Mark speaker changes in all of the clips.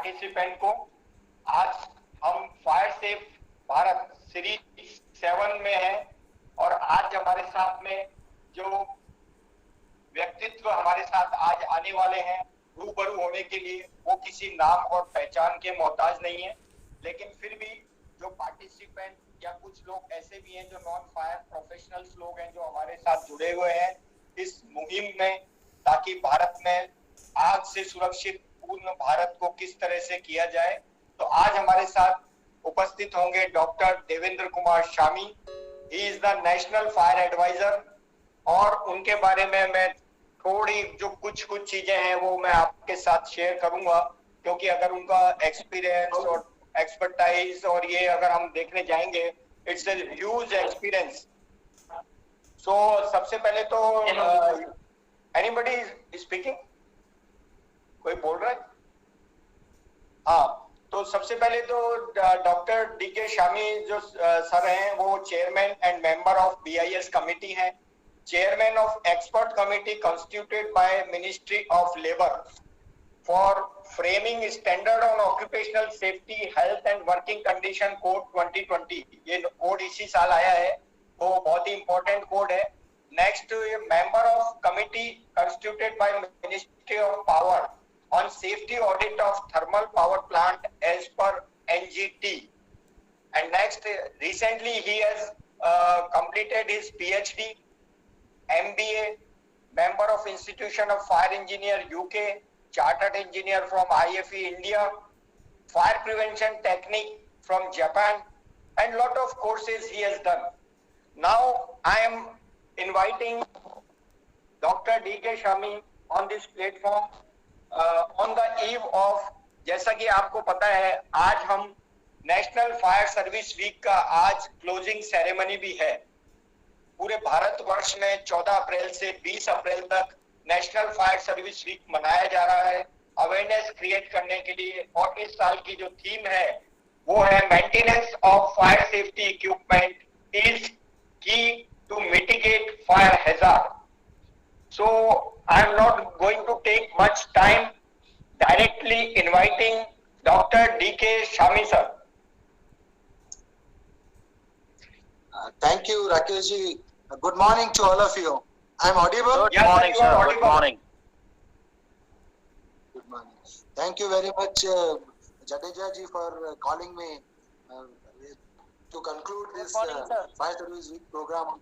Speaker 1: Participant को। आज हम फायर सेफ भारत सीरीज 7 में हैं और आज हमारे साथ में जो व्यक्तित्व हमारे साथ आज आने वाले हैं रूबरू होने के लिए, वो किसी नाम और पहचान के मोहताज नहीं है, लेकिन फिर भी जो पार्टिसिपेंट या कुछ लोग ऐसे भी हैं जो नॉन फायर प्रोफेशनल्स लोग हैं जो हमारे साथ जुड़े हुए हैं इस मुहिम में, ताकि भारत में आग से सुरक्षित पूर्ण भारत को किस तरह से किया जाए। तो आज हमारे साथ उपस्थित होंगे doctor Devendra Kumar Shami. He is the national fire adviser और उनके बारे में मैं थोड़ी जो कुछ चीजें हैं वो मैं आपके साथ शेयर करूंगा, क्योंकि अगर उनका एक्सपीरियंस और एक्सपर्टाइज और ये अगर हम देखने जाएंगे, इट्स अ ह्यूज एक्सपीरियंस। सो सबसे पहले तो एनीबडी स्पीकिंग, कोई बोल रहा है? हाँ, तो सबसे पहले तो डॉक्टर डीके शामी जो सर हैं वो chairman and member of BIS committee हैं, chairman of expert committee constituted by Ministry of Labor for framing standard on occupational safety, health and working condition code 2020। ये कोड इसी साल आया है, वो बहुत ही इंपॉर्टेंट कोड है। Next, member of committee constituted by Ministry of Power on safety audit of thermal power plant as per NGT। And next, recently he has completed his PhD, MBA, member of Institution of Fire Engineer UK, Chartered Engineer from IFE India, Fire Prevention Technique from Japan, and lot of courses he has done. Now I am inviting Dr. D.K. Shami on this platform on the eve of, जैसा कि आपको पता है आज हम national fire service week का आज closing ceremony भी है। पूरे भारतवर्ष में 14 अप्रैल से 20 अप्रैल तक नेशनल फायर सर्विस वीक मनाया जा रहा है अवेयरनेस क्रिएट करने के लिए, और इस साल की जो थीम है वो है maintenance of fire safety equipment is key to mitigate fire hazard. So I am not going to take much time, directly inviting Dr. D.K. Shami sir.
Speaker 2: Thank you, Rakesh ji. Good morning to all of you. I am audible?
Speaker 1: Good morning, sir. Good morning.
Speaker 2: Good morning. Thank you very much, Jadeja ji, for calling me to conclude this Fire Service Week program.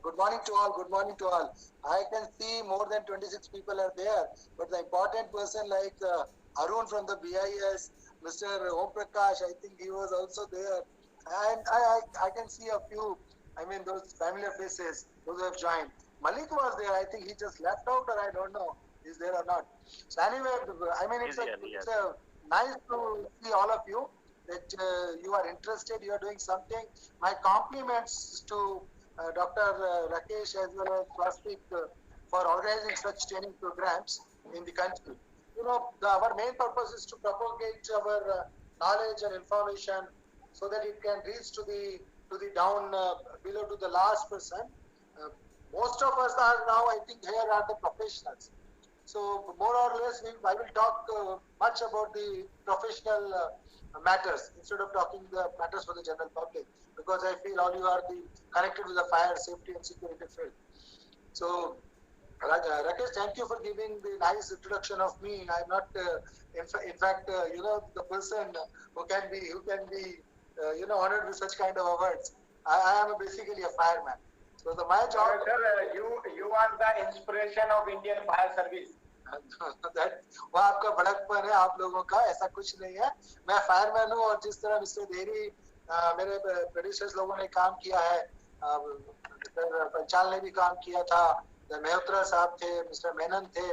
Speaker 2: Good morning to all. Good morning to all. I can see more than 26 people are there, but the important person like Arun from the BIS, Mr. Om Prakash, I think he was also there, and I can see a few. I mean those familiar faces, those who have joined. Malik was there. I think he just left out, or I don't know is there or not. So anyway, I mean it's nice to see all of you that you are interested. You are doing something. My compliments to Dr. Rakesh as well as Swastik for organizing such training programs in the country. You know, our main purpose is to propagate our knowledge and information so that it can reach to the down below to the last person. Most of us are now, I think, here are the professionals. So more or less, I will talk much about the professional matters instead of talking the matters for the general public, because I feel all you are connected with the fire safety and security field. So Rakesh, thank you for giving the nice introduction of me. I am not in fact you know, the person who can be you know, honored with such kind of awards. I am basically a fireman. So my job,
Speaker 1: sir, you are the inspiration of Indian fire service.
Speaker 2: वो आपका बड़कपन है आप लोगों का, ऐसा कुछ नहीं है। मैं फायरमैन हूँ और जिस तरह मिस्टर देरी मेरे प्रोड्यूसर्स लोगों ने काम किया है, पंचाल ने भी काम किया था, मेहत्रा साहब थे, मिस्टर मेनन थे,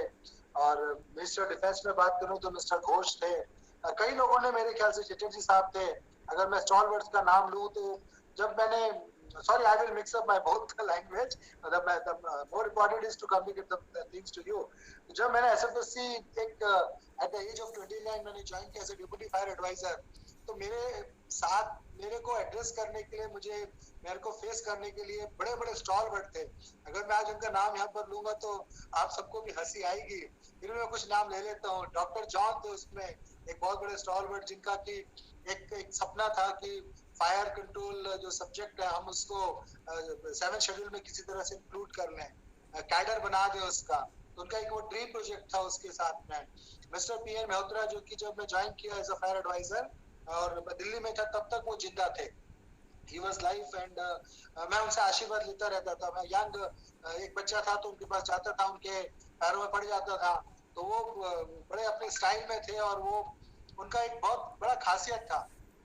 Speaker 2: और मिनिस्टर डिफेंस में बात करूँ तो मिस्टर घोष थे, कई लोगों ने, मेरे ख्याल से चटर्जी साहब थे। अगर मैं स्टॉलवर्ड्स का नाम लूँ तो जब मैंने, sorry, I will mix up my both language. The more important is to communicate the things to you. जब मैंने SFSC एक at the age of 29 मैंने join किया as a deputy fire advisor, तो मेरे को एड्रेस करने के लिए, मेरे को फेस करने के लिए बड़े बड़े स्टॉल थे। अगर मैं आज उनका नाम यहाँ पर लूंगा तो आप सबको भी हंसी आएगी, फिर मैं कुछ नाम ले लेता हूँ। डॉक्टर जॉन थे उसमें, एक बहुत बड़े स्टॉल जिनका कि एक सपना था कि फायर कंट्रोल जो सब्जेक्ट है हम उसको 7 शेड्यूल में किसी तरह से इंक्लूड कर लें, कैडर बना दे उसका। तो उनका एक वो ड्रीम प्रोजेक्ट था। उसके साथ में मिस्टर पीएन मल्होत्रा, जो कि जब मैं ज्वाइन किया एज अ फायर एडवाइजर और मैं दिल्ली में था, तब तक वो जिंदा थे। He was live and मैं उनसे आशीर्वाद लेता रहता था। मैं यंग एक बच्चा था तो उनके पास जाता था, उनके पैरों में पड़ जाता था। तो वो बड़े अपने स्टाइल में थे और वो उनका एक बहुत बड़ा खासियत था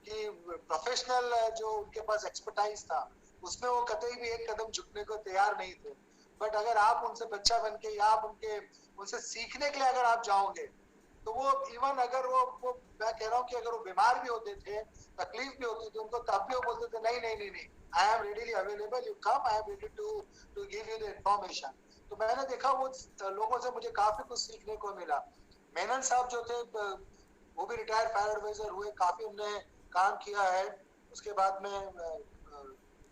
Speaker 2: कि प्रोफेशनल जो उनके पास एक्सपर्टाइज था उसमें वो कतई भी एक कदम झुकने को तैयार नहीं थे। बट अगर आप उनसे बच्चा बन के या आप उनसे सीखने के लिए अगर आप जाओगे तो वो इवन अगर वो मैं कह रहा हूँ कि अगर वो बीमार भी होते थे, तकलीफ भी होती थी उनको, तब भी वो बोलते थे नहीं नहीं नहीं नहीं, I am readily available, you come, I am ready to give you the information. तो मैंने देखा वो लोगों से मुझे काफी कुछ सीखने को मिला। मेनन साहब जो थे वो भी रिटायर्ड फायर एडवाइजर हुए, काफी उन्होंने काम किया है। उसके बाद में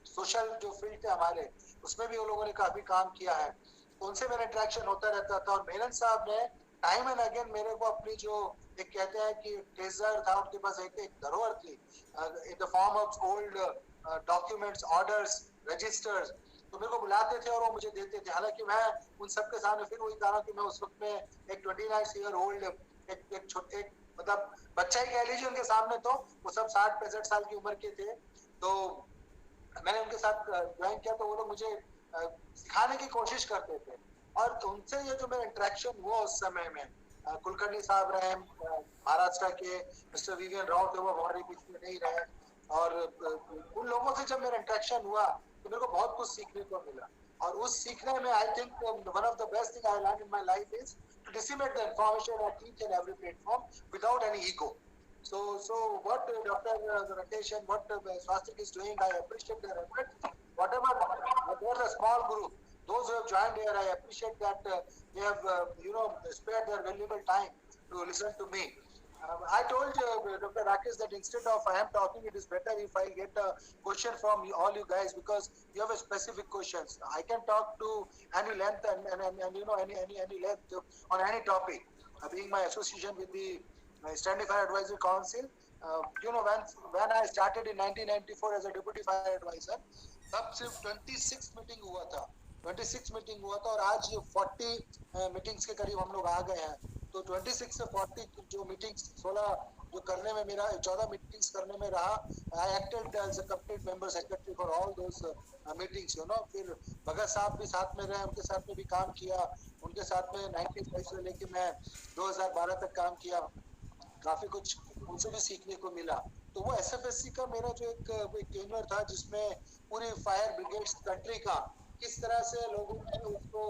Speaker 2: सोशल जो फील्ड थे हमारे, उसमें भी उन लोगों ने काफी काम किया है। तो उनसे मेरा इंटरेक्शन होता रहता था। और मेनन साहब ने टाइम एंड अगेन मेरे को अपनी जो एक कहते हैं कि ट्रेजर था, उनके पास एक धरोहर थी in the form of old documents, orders, registers. तो मेरे को बुलाते थे और वो मुझे देते थे। हालांकि मैं उन सबके सामने फिर वही कहा कि मैं उस वक्त में एक 29 ईयर ओल्ड एक छोटे मतलब बच्चा ही कह लीजिए उनके सामने। तो वो सब 60-65 साल की उम्र के थे। तो मैंने उनके साथ ज्वाइन किया तो वो लोग मुझे सिखाने की कोशिश करते थे। और उनसे ये जो मेरा इंटरेक्शन हुआ उस समय में, कुलकर्णी साहब रहे महाराष्ट्र के, मिस्टर विवियन राव थे, वो हमारे बीच में नहीं रहे। और उन लोगों से जब मेरा इंटरेक्शन हुआ तो मेरे को बहुत कुछ सीखने को मिला। और उस सीखने में I think one of the best thing I learn in my life is to disseminate the information at each and every platform without any ego. So what Dr. Rakesh and what Swastik is doing, I appreciate their efforts. Whatever, there's a small group. Those who have joined here, I appreciate that they have, spared their valuable time to listen to me. I told Dr. Rakesh that instead of I am talking, it is better if I get a question from all you guys, because you have a specific questions. I can talk to any length and any length on any topic. Being my association with the Standing Fire Advisory Council, when I started in 1994 as a deputy fire advisor, तब सिर्फ 26 meeting हुआ था, 26 meeting हुआ था और आज ये 40 meetings के करीब हम लोग आ गए हैं। तो 26 से 40 जो मीटिंग्स 16 जो करने में मेरा 14 मीटिंग्स करने में रहा। I acted as a complete member secretary for all those meetings, फिर भगत साहब भी साथ में रहे, उनके साथ में भी काम किया। उनके साथ में 95 से लेके मैं 2012 तक काम किया। काफी कुछ उनसे भी सीखने को मिला। तो वो एसएफएससी का मेरा जो एक टेन्योर था, जिसमें पूरी फायर ब्रिगेड्स कंट्री का किस तरह से लोगों ने उसको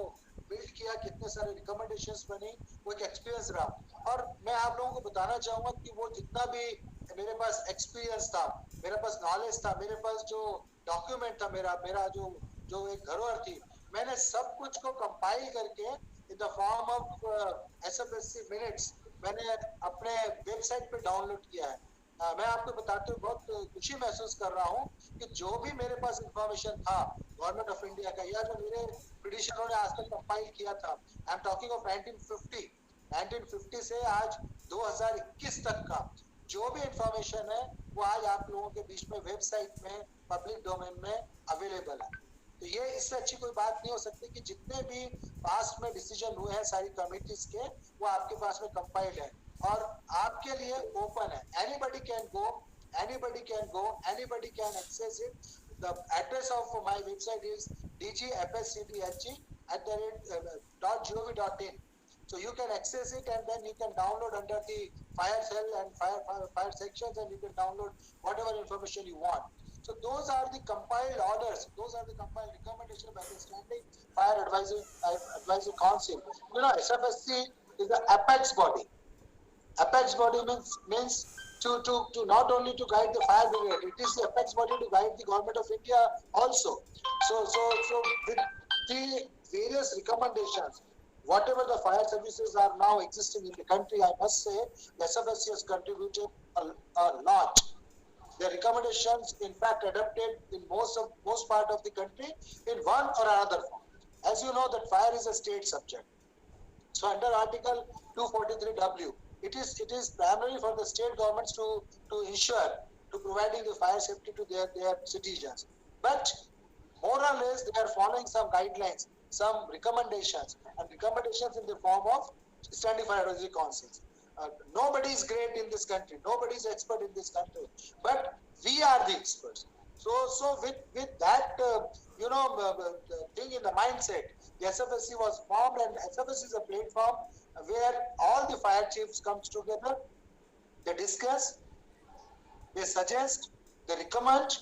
Speaker 2: बिल्ड किया, कितने सारे रिकमेंडेशंस बनी, वो एक एक्सपीरियंस रहा। और मैं आप लोगों को बताना चाहूंगा कि वो जितना भी मेरे पास एक्सपीरियंस था, मेरे पास नॉलेज था, मेरे पास जो डॉक्यूमेंट था, मेरा जो एक धरोहर थी, मैंने सब कुछ को कंपाइल करके in the form of SFSC minutes मैंने अपने वेबसाइट पे डाउनलोड किया है। मैं आपको बताते हुए बहुत खुशी महसूस कर रहा हूँ कि जो भी मेरे पास इंफॉर्मेशन था गवर्नमेंट ऑफ इंडिया का, या जो मेरे पिटिशनरों ने आज तक कंपाइल किया था, आई एम टॉकिंग ऑफ 1950 से आज 2021 तक का जो भी इंफॉर्मेशन है, वो आज आप लोगों के बीच में वेबसाइट में पब्लिक डोमेन में अवेलेबल है। तो ये इससे अच्छी कोई बात नहीं हो सकती कि जितने भी पास्ट में डिसीजन हुए हैं सारी कमिटीज के, वो आपके पास में कंपाइल्ड है और आपके लिए ओपन है। Anybody can go, anybody can access it. The address of my website is dgfscbhg@gov.in. So you can access it and then you can download under the fire cell and fire sections, and you can download whatever information you want. So those are the compiled orders, those are the compiled recommendations by the Standing Fire Advisory Council. SFSC is the apex body. Apex body means to not only to guide the fire brigade, it is the apex body to guide the government of India also. So with the various recommendations, whatever the fire services are now existing in the country, I must say, the SFSC has contributed a lot. The recommendations, in fact, adopted in most part of the country in one or another form. As you know, that fire is a state subject. So under Article 243W, it is primarily for the state governments to ensure to providing the fire safety to their citizens. But more or less, they are following some guidelines, some recommendations, and recommendations in the form of standing fire advisory councils. Nobody is great in this country. Nobody is expert in this country. But we are the experts. So with that, thing in the mindset, the SFSC was formed, and SFSC is a platform where all the fire chiefs comes together. They discuss, they suggest, they recommend,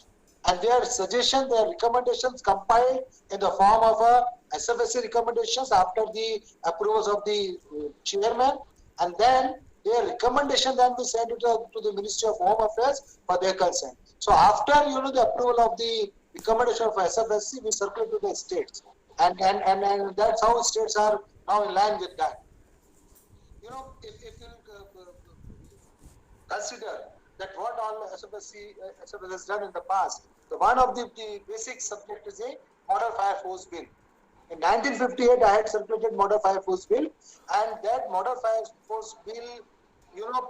Speaker 2: and their suggestions, their recommendations compiled in the form of a SFSC recommendations after the approvals of the chairman, and then their recommendation then we send it to the Ministry of Home Affairs for their consent. So after the approval of the recommendation of SFSC, we circulate to the states, and that's how states are now in line with that. If you consider that what all SFSC has done in the past, the one of the basic subject is a Model Fire Force Bill. In 1958, I had circulated Model Fire Force Bill, and that Model Fire Force Bill,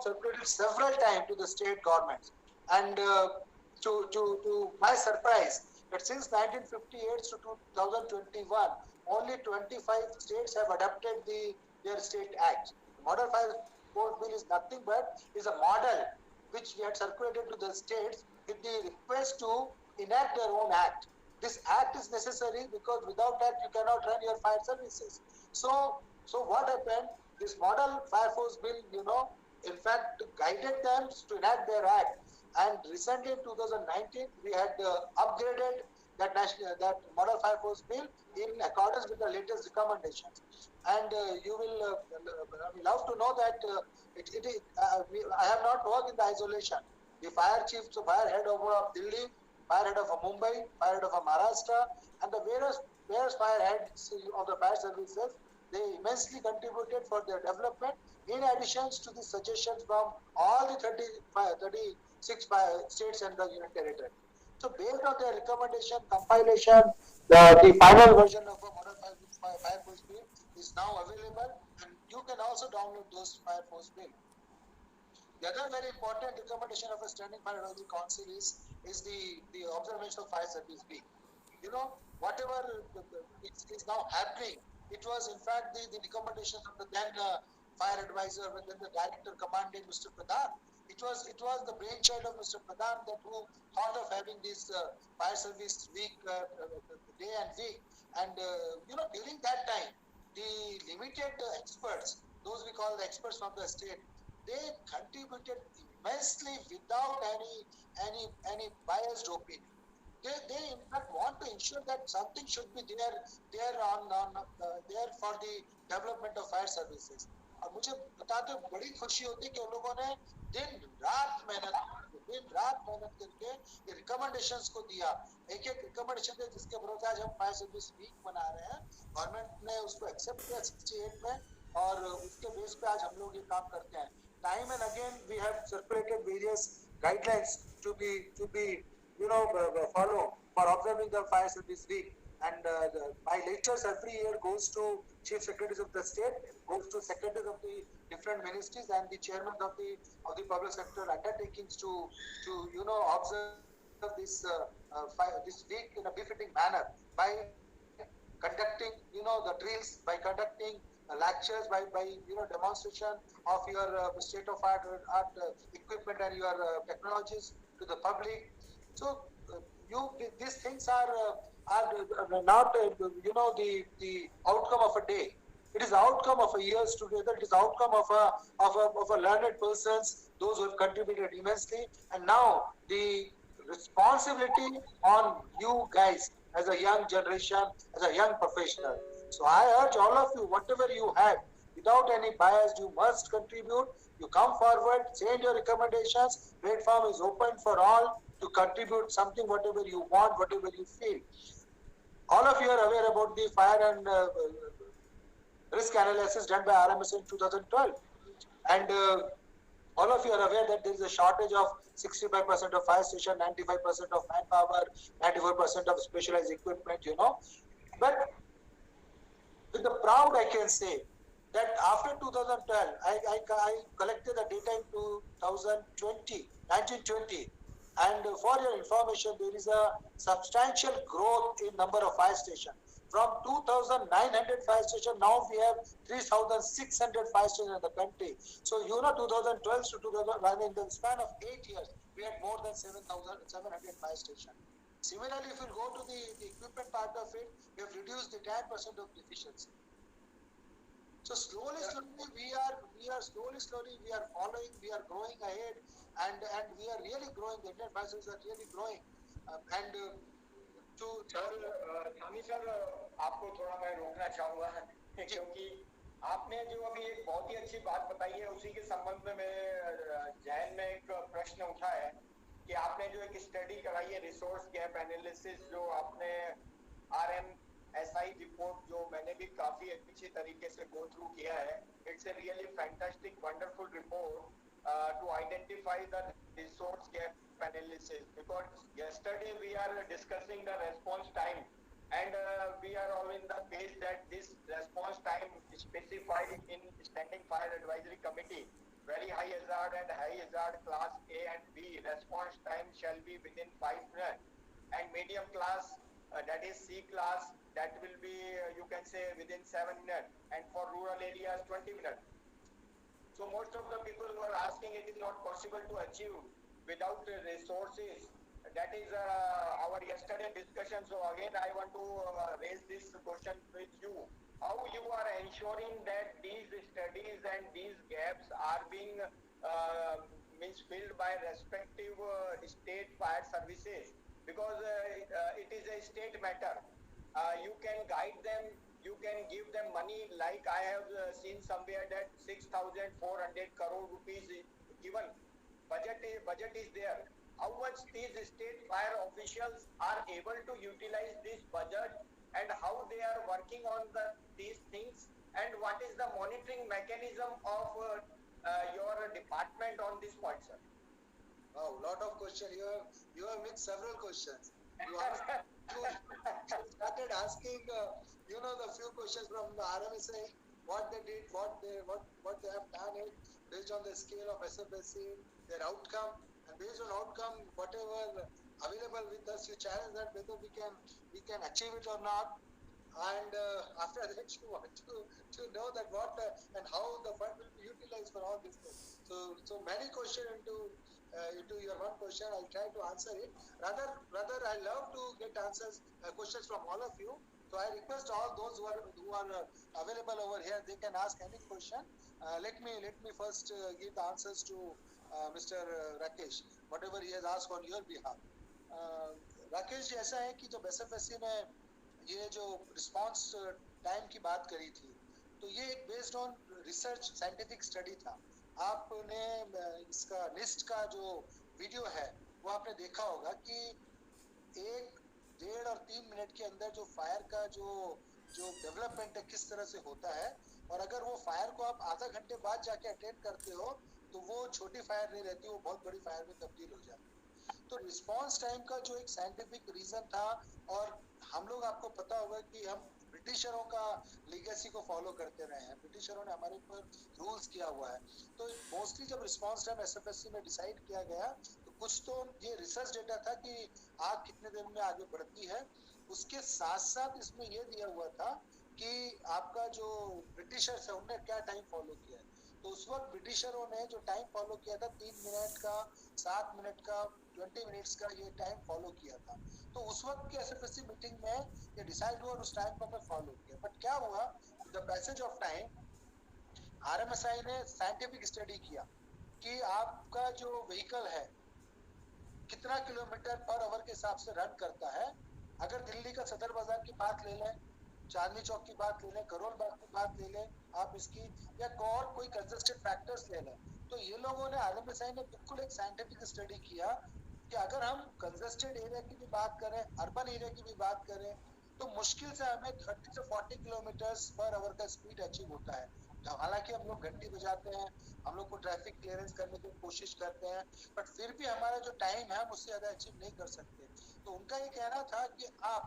Speaker 2: circulated several times to the state governments. And to my surprise, that since 1958 to 2021, only 25 states have adopted their state act. Model Fire Force Bill is nothing but is a model which we had circulated to the states with the request to enact their own act. This act is necessary because without that you cannot run your fire services. So what happened? This Model Fire Force Bill, in fact, guided them to enact their act. And recently in 2019, we had upgraded that Model Fire Force Bill in accordance with the latest recommendations. And you will love to know that I have not worked in the isolation. The fire chief, so fire head of Delhi, fire head of Mumbai, fire head of Maharashtra, and the various fire heads of the fire services, they immensely contributed for their development, in addition to the suggestions from all the 36 states and the union territory. So based on their recommendation, compilation, the final version of a Model Fire Force Bill is now available, and you can also download those Fire Force Bill. The other very important recommendation of a Standing Fire Advisory Council is the observation of Fire Service Week. Whatever is now happening, it was in fact the recommendations of the then fire advisor, and then the director commanding Mr. Pradhan. It was the brainchild of Mr. Pradhan that who thought of having this fire service week, day and week. And during that time, the limited experts, those we call the experts from the state, they contributed immensely without any biased opinion. They in fact want to ensure that something should be there there for the development of fire services. और मुझे बताते बड़ी खुशी होती है कि उन लोगों ने दिन रात मेहनत करके ये रिकमेंडेशंस को दिया. एक रिकमेंडेशन है जिसके भरोसे आज हम फायर सर्विस वीक मना रहे हैं. गवर्नमेंट ने उसको एक्सेप्ट किया 68 में, और उसके बेस पे आज हम लोग ये काम करते हैं. Time and again we have circulated various guidelines to be follow for observing the fire service week, and my lectures every year goes to chief secretaries of the state, goes to secretaries of the different ministries and the chairmen of the public sector undertakings to observe this week in a befitting manner by conducting the drills, by conducting lectures, by demonstration of your state of art equipment and your technologies to the public. So these things are not the outcome of a day. It is the outcome of a years together. It is the outcome of a learned persons, those who have contributed immensely. And now the responsibility on you guys as a young generation, as a young professional. So I urge all of you, whatever you have, without any bias, you must contribute. You come forward, send your recommendations. Platform is open for all to contribute something, whatever you want, whatever you feel. All of you are aware about the fire and risk analysis done by RMS in 2012. And all of you are aware that there is a shortage of 65% of fire station, 95% of manpower, 94% of specialized equipment, But with the proud, I can say that after 2012, I collected the data in 2020, 1920. And for your information, there is a substantial growth in number of fire stations. From 2,900 fire stations, now we have 3,600 fire stations in the country. So, 2012 to 2001, in the span of 8 years, we had more than 7,700 fire stations. Similarly, if you go to the equipment part of it, we have reduced the 10% of deficiency. So slowly, we are following, we are growing ahead, and we are really growing. The Indian fire services are really growing, and to
Speaker 1: sir Shami sir आपको थोड़ा मैं रोकना चाहूंगा क्योंकि आपने जो अभी एक बहुत ही अच्छी बात बताई है उसी के संबंध में मेरे जहन में एक प्रश्न उठा है कि आपने जो एक स्टडी कराई है रिसोर्स गैप एनालिसिस जो आपने RMSI रिपोर्ट जो मैंने भी काफी अच्छी तरीके से गो थ्रू किया है it's a really fantastic wonderful report to identify the resource gap analysis because yesterday we are discussing the response time and we are all in the page that this response time specified in standing fire advisory committee very high hazard and high hazard class A and B response time shall be within 5 minutes and medium class that is C class that will be you can say within 7 minutes and for rural areas 20 minutes. So most of the people were asking it is not possible to achieve without resources. That is our yesterday discussion. So again, I want to raise this question with you. How you are ensuring that these studies and these gaps are being filled by respective state fire services? Because it is a state matter. You can guide them, you can give them money like I have seen somewhere that 6,400 crore rupees given. Budget is there. How much these state fire officials are able to utilize this budget and how they are working on these things and what is the monitoring mechanism of your department on this point, sir?
Speaker 2: Wow, lot of questions. You have mixed several questions. You started asking, the few questions from the RMSA, what they did, what they have done it based on the scale of SFSC, their outcome, and based on outcome, whatever available with us, you challenge that whether we can achieve it or not. And after that, you want to know that what and how the fund will be utilized for all these things. So many questions into your one question. I'll try to answer it. Rather, I love to get questions from all of you. So I request all those who are available over here, they can ask any question. Let me first give the answers to Mr. Rakesh, whatever he has asked on your behalf. Rakesh ji, ऐसा है कि जब SFSC ने ये जो response time की बात करी थी तो ये एक based on research scientific study था. आपने इसका निस्ट का जो वीडियो है वो आपने देखा होगा कि 1, 1.5 और 3 मिनट के अंदर जो फायर का जो डेवलपमेंट है किस तरह से होता है, और अगर वो फायर को आप आधा घंटे बाद जाके अटेंड करते हो तो वो छोटी फायर नहीं रहती, वो बहुत बड़ी फायर में तब्दील हो जाती है. तो रिस्पांस टाइम का जो एक साइंटिफिक रीजन था, और हम लोग आपको पता होगा कि हम ब्रिटिशरों का लीगेसी को फॉलो करते रहे हैं. ब्रिटिशरों ने हमारे ऊपर रूल्स किया हुआ है. तो मोस्टली जब रिस्पांस टाइम SFSC में डिसाइड किया गया तो कुछ तो ये रिसर्च डेटा था कि आग कितने दिन में आगे बढ़ती है. उसके साथ साथ इसमें ये दिया हुआ था कि आपका जो ब्रिटिशर्स है उन्होंने क्या टाइम फॉलो किया है. तो उस वक्त ब्रिटिशरों ने जो टाइम फॉलो किया था 3 मिनट का, 7 मिनट का, 20 मिनट्स का ये टाइम फॉलो किया था. तो उस वक्त की SFSC मीटिंग में ये डिसाइड हुआ और उस टाइम को हमने फॉलो किया. बट क्या हुआ, the passage of time RMSI ने साइंटिफिक स्टडी किया कि आपका जो व्हीकल है कितना किलोमीटर पर आवर के हिसाब से रन करता है. अगर दिल्ली का सदर बाजार की बात ले लें, चांदनी चौक की बात ले लें, करोल बाग की बात ले लें आप इसकी, या और कोई कंजस्टेड फैक्टर्स ले लें, तो ये लोगों ने RMSI ने बिल्कुल एक साइंटिफिक स्टडी किया कि अगर हम कंजस्टेड एरिया की भी बात करें, अर्बन एरिया की भी बात करें, तो मुश्किल से हमें 30 से 40 किलोमीटर पर आवर का स्पीड अचीव होता है। तो हालांकि हम लोग घंटी बजाते हैं, हम लोग को ट्रैफिक क्लियरेंस करने की कोशिश करते हैं, बट फिर भी हमारा जो टाइम है हम उससे ज्यादा अचीव नहीं कर सकते। तो उनका ये कहना था कि आप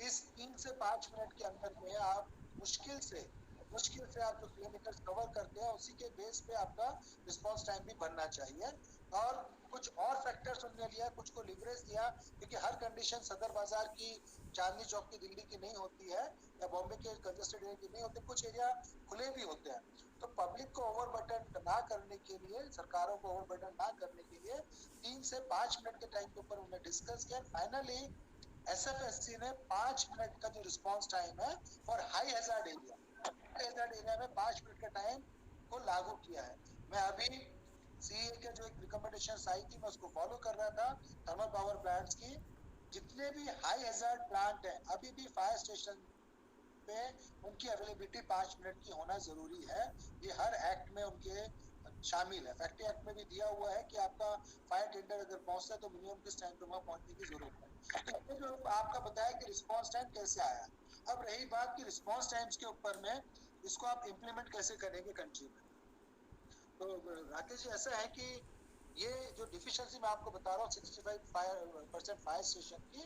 Speaker 2: इस 3 से 5 मिनट के अंदर में आप मुश्किल से आप जो किलोमीटर कवर करते हैं उसी के बेस पे आपका रिस्पांस टाइम भी बनना चाहिए। और कुछ और फैक्टर्स उन्होंने लिया, कुछ को लिवरेज दिया, क्योंकि हर कंडीशन सदर बाजार की, चांदनी चौक की दिल्ली की नहीं होती है, या बॉम्बे के कंजेस्टेड एरिया की नहीं होती, कुछ एरिया खुले भी होते हैं। तो पब्लिक को ओवरबर्डन ना करने के लिए, सरकारों को ओवरबर्डन ना करने के लिए 3 से 5 मिनट के टाइम के ऊपर उन्होंने डिस्कस किया। फाइनली एसएफएससी ने 5 मिनट का जो रिस्पांस टाइम है फॉर हाई हैजार्ड एरिया में 5 मिनट का टाइम को लागू किया है। मैं अभी सीए के जो एक रिकमेंडेशन आई थी मैं उसको फॉलो कर रहा था। थर्मल पावर प्लांट्स की जितने भी हाई हैजार्ड प्लांट है अभी भी फायर स्टेशन पे उनकी अवेलेबिलिटी 5 मिनट की होना जरूरी है। ये हर एक्ट में उनके शामिल है। फैक्ट्री एक्ट में भी दिया हुआ है कि आपका फायर टेंडर अगर पहुंचता है तो मिनिमम किस टाइम पे वहां पहुंचने की जरूरत है। तो ये जो आपका बताया कि रिस्पांस टाइम कैसे आया, अब रही बात की रिस्पांस टाइम्स के ऊपर में इसको आप इम्प्लीमेंट कैसे करेंगे कंट्री में। तो राकेश जी ऐसा है कि ये जो डिफिशियंसी मैं आपको बता रहा हूँ 65% फायर स्टेशन की,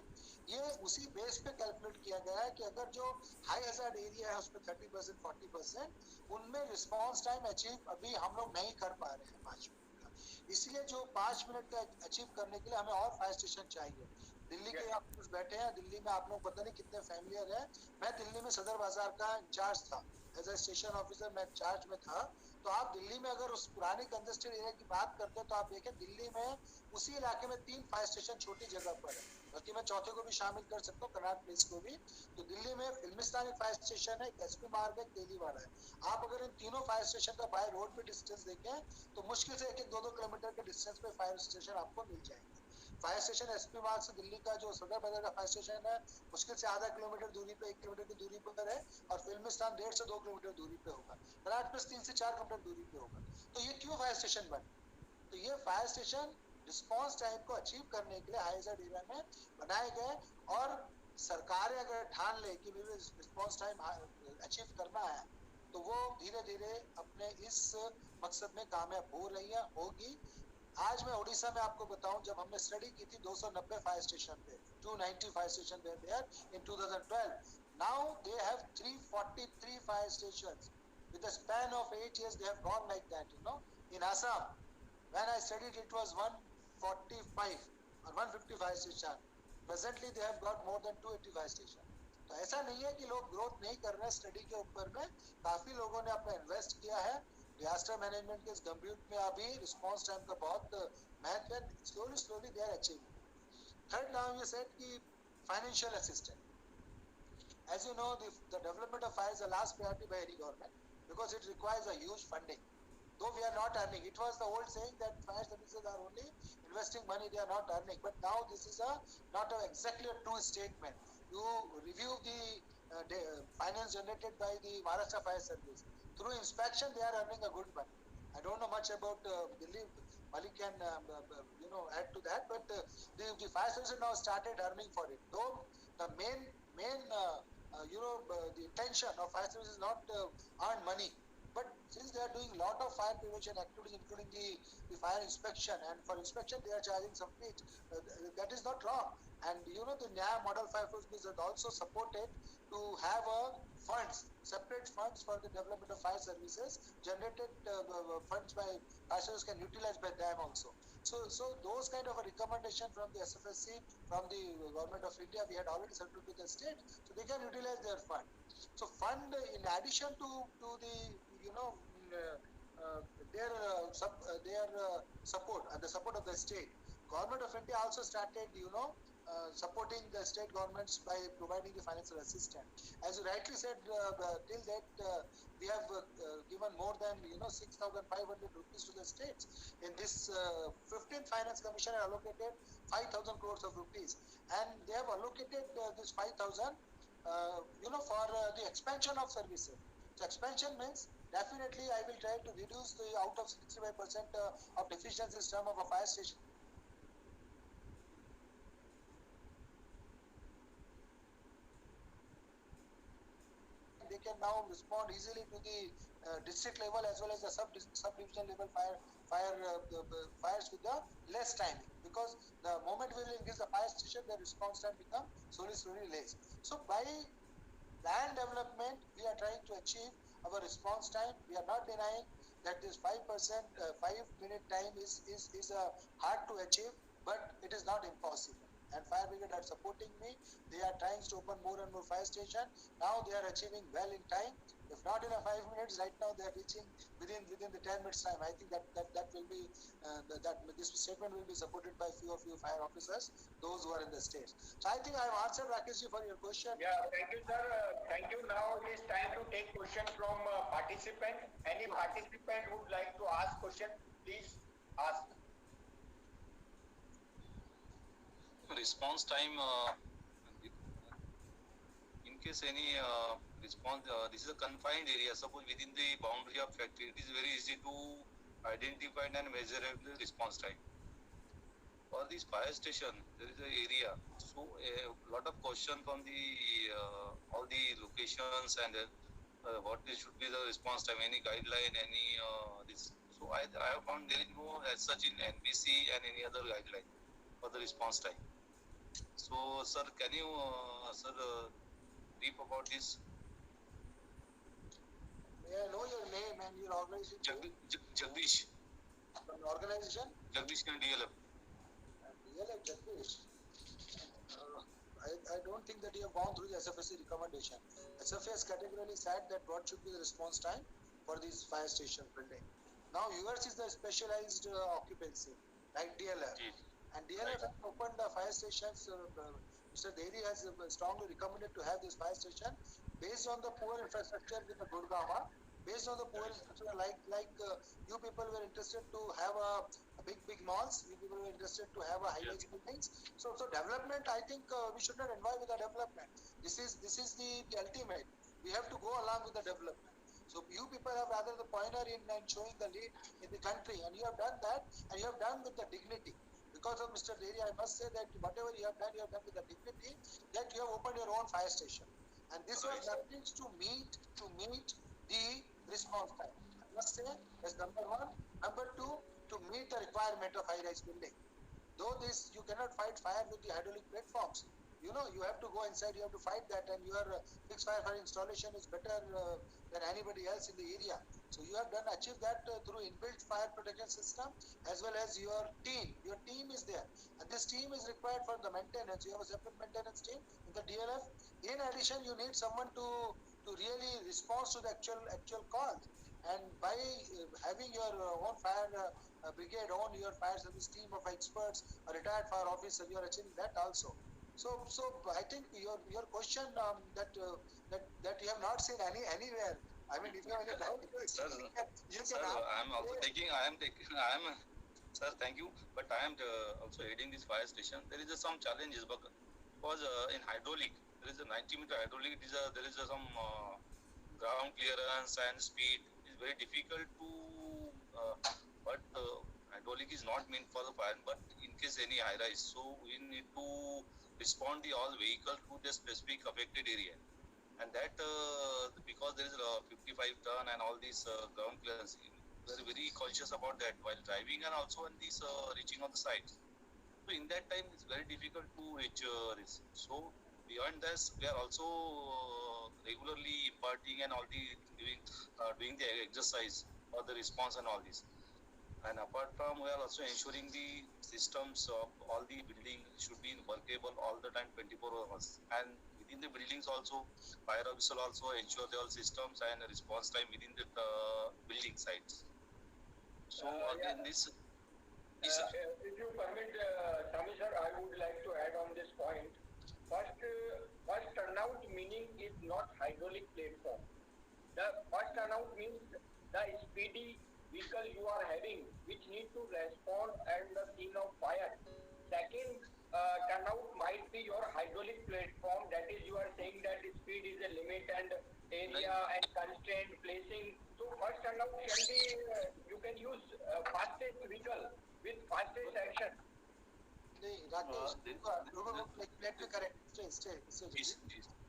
Speaker 2: ये उसी बेस पे कैलकुलेट किया गया है कि अगर जो हाई हजार्ड एरिया है उसमें 30% 40% उनमें रिस्पांस टाइम अचीव अभी हम लोग नहीं कर पा रहे हैं 5 मिनट का। इसलिए जो 5 मिनट का अचीव करने के लिए हमें और फायर स्टेशन चाहिए। दिल्ली के आप कुछ बैठे हैं, दिल्ली में आप लोग पता नहीं कितने फैमिलियर है। मैं दिल्ली में सदर बाजार का इंचार्ज था, एज ए स्टेशन ऑफिसर मैं चार्ज में था। तो आप दिल्ली में अगर उस पुराने कंजेस्टेड एरिया की बात करते हो तो आप देखें दिल्ली में उसी इलाके में 3 फायर स्टेशन छोटी जगह पर है, बल्कि मैं चौथे को भी शामिल कर सकता हूँ, कनाट प्लेस को भी। तो दिल्ली में फिल्मिस्तान एक फायर स्टेशन है, एसपी मार्ग है, तेलीवाड़ा है। आप अगर इन तीनों फायर स्टेशन का बाय रोड पे डिस्टेंस देखें तो मुश्किल से 1-1 2-2 किलोमीटर के डिस्टेंस पे फायर स्टेशन आपको मिल जाएंगे। फायर स्टेशन एसपी मार्ग से दिल्ली का जो सदर बाजार का फायर स्टेशन है मुश्किल से आधा किलोमीटर दूरी पे, 1 किलोमीटर की दूरी पर है। और फिल्मिस्तान 1.5 से 2 किलोमीटर दूरी पे होगा। कनाट प्लेस 3 से 4 किलोमीटर दूरी पे होगा। तो ये क्यों फायर स्टेशन बने? तो ये फायर स्टेशन रिस्पांस टाइम को अचीव करने के लिए हाई हजार्ड एरिया में बनाए गए। और सरकारें अगर ठान ले कि रिस्पांस टाइम अचीव करना है तो वो धीरे धीरे अपने इस मकसद में कामयाब हो रही है, होगी। आज मैं उड़ीसा में आपको बताऊं, जब हमने स्टडी की थी 290 फायर स्टेशन पे, 290 fire station were there in 2012। Now they have 343 fire stations with a span of 8 years they have gone like that, in Assam when I studied it was 145 or 155 station. Presently they have got more than 285 station. तो ऐसा नहीं है कि लोग growth नहीं कर रहे हैं। स्टडी के ऊपर में काफी लोगों ने अपना इन्वेस्ट किया है। डिजास्टर मैनेजमेंट के इस गंभीर में अभी रिस्पांस टाइम का बहुत महत्व है। Slowly they are achieving. Third, now you said कि financial assistance, as you know, the development of fire is the last priority by any government because it requires a huge funding. Though we are not earning, it was the old saying that fire services are only investing money, they are not earning. But now this is not exactly a true statement. You review the finance generated by the Maharashtra Fire Service. Through inspection, they are earning a good money. I don't know much about Delhi. Malik can add to that. But the fire service now started earning for it. Though the main the intention of fire service is not earn money. But since they are doing a lot of fire prevention activities, including the fire inspection, and for inspection they are charging some fees, that is not wrong. And the Nyaya Model Fire Force is also supported to have separate funds for the development of fire services. Generated funds by fire service can utilize by them also. So those kind of a recommendation from the SFSC, from the government of India, we had already circulated to the state, so they can utilize their fund. So fund in addition to the their support and the support of the state. Government of India also started supporting the state governments by providing the financial assistance. As you rightly said, till that we have given more than 6,500 rupees to the states. In this 15th Finance Commission allocated 5,000 crores of rupees, and they have allocated this 5,000 for the expansion of services. So expansion means definitely I will try to reduce the out of 65% of deficiency term of a fire station. they can now respond easily to the district level as well as the subdivision level fires with the less timing, because the moment we will increase the fire station, the response time become slowly less. So by land development, we are trying to achieve our response time. We are not denying that this 5%, 5-minute time is hard to achieve, but it is not impossible. And fire brigade are supporting me. They are trying to open more and more fire station. Now they are achieving well in time. If not in a 5 minutes, right now they are reaching within the 10 minutes time. I think that will be that this statement will be supported by few of you fire officers, those who are in the states. So I think I have answered Rakeshji for your question.
Speaker 1: Yeah, thank you, sir. Thank you. Now it is time to take questions from participant. Any participant would like to ask question, please ask.
Speaker 3: Response time, in case any response, this is a confined area. Suppose within the boundary of factory, it is very easy to identify and measure the response time. For this fire station, there is an area, so a lot of question from the all the locations and what should be the response time, any guideline, any this. So I have found there is no as such in NBC and any other guideline for the response time. So sir, can you brief about this?
Speaker 2: May I know your name and your organization?
Speaker 3: Jagdish.
Speaker 2: From the organization?
Speaker 3: Jagdish and DLF.
Speaker 2: DLF Jagdish. I don't think that you have gone through the SFSC recommendation. SFA has categorically said that what should be the response time for this fire station building. Now yours is the specialized occupancy, like DLF. And DLF has opened the fire stations. Mr. Deri has strongly recommended to have this fire station based on the poor infrastructure with the Gurgaon, based on the poor infrastructure, like you people were interested to have a big malls, you people were interested to have a high-rise buildings. So development, I think we should not envy with the development. This is the ultimate. We have to go along with the development. So you people have rather the pioneer in showing the lead in the country, and you have done that, and you have done with the dignity. Because of Mr. Deri, I must say that whatever you have done with the dignity, that you have opened your own fire station. And this was nothing to meet the response time. I must say, that's number one. Number two, to meet the requirement of high-rise building. Though this, you cannot fight fire with the hydraulic platforms. You know, you have to go inside, you have to fight that, and your fixed fire installation is better than anybody else in the area. So you have achieved that through inbuilt fire protection system, as well as your team. Your team is there, and this team is required for the maintenance. You have a separate maintenance team in the DLF. In addition, you need someone to really respond to the actual calls. And by having your own fire brigade, your fire service team of experts, a retired fire officer, you are achieving that also. So I think your question that you have not seen anywhere. I mean, if you have any doubt,
Speaker 3: sir, sir, thank you. But I am also heading this fire station. There is some challenges because in hydraulic, there is a 90-meter hydraulic. There is some ground clearance and speed. It's very difficult to. But hydraulic is not meant for the fire. But in case any high rise, so we need to respond the all vehicle to the specific affected area. And that because there is a 55 ton and all these ground clearance, we are very conscious about that while driving and also in this reaching on the sites. So in that time, it's very difficult to reach this. So beyond this, we are also regularly imparting and all the doing the exercise or the response and all this. And apart from, we are also ensuring the systems of all the buildings should be workable all the time, 24 hours. And within the buildings also, fire officer also ensure the all systems and response time within the building sites. So again, this.
Speaker 1: If you permit, Shami sir, I would like to add on this point. First turnout meaning is not hydraulic platform. The first turnout means the speedy vehicle you are having, which need to respond at the scene of fire. Second turnout might be your hydraulic platform. That is, you are saying that speed is a limit and area and constraint placing. So first turnout can be you can use fastest vehicle with fastest action.
Speaker 2: Rakesh, let me correct. Stay.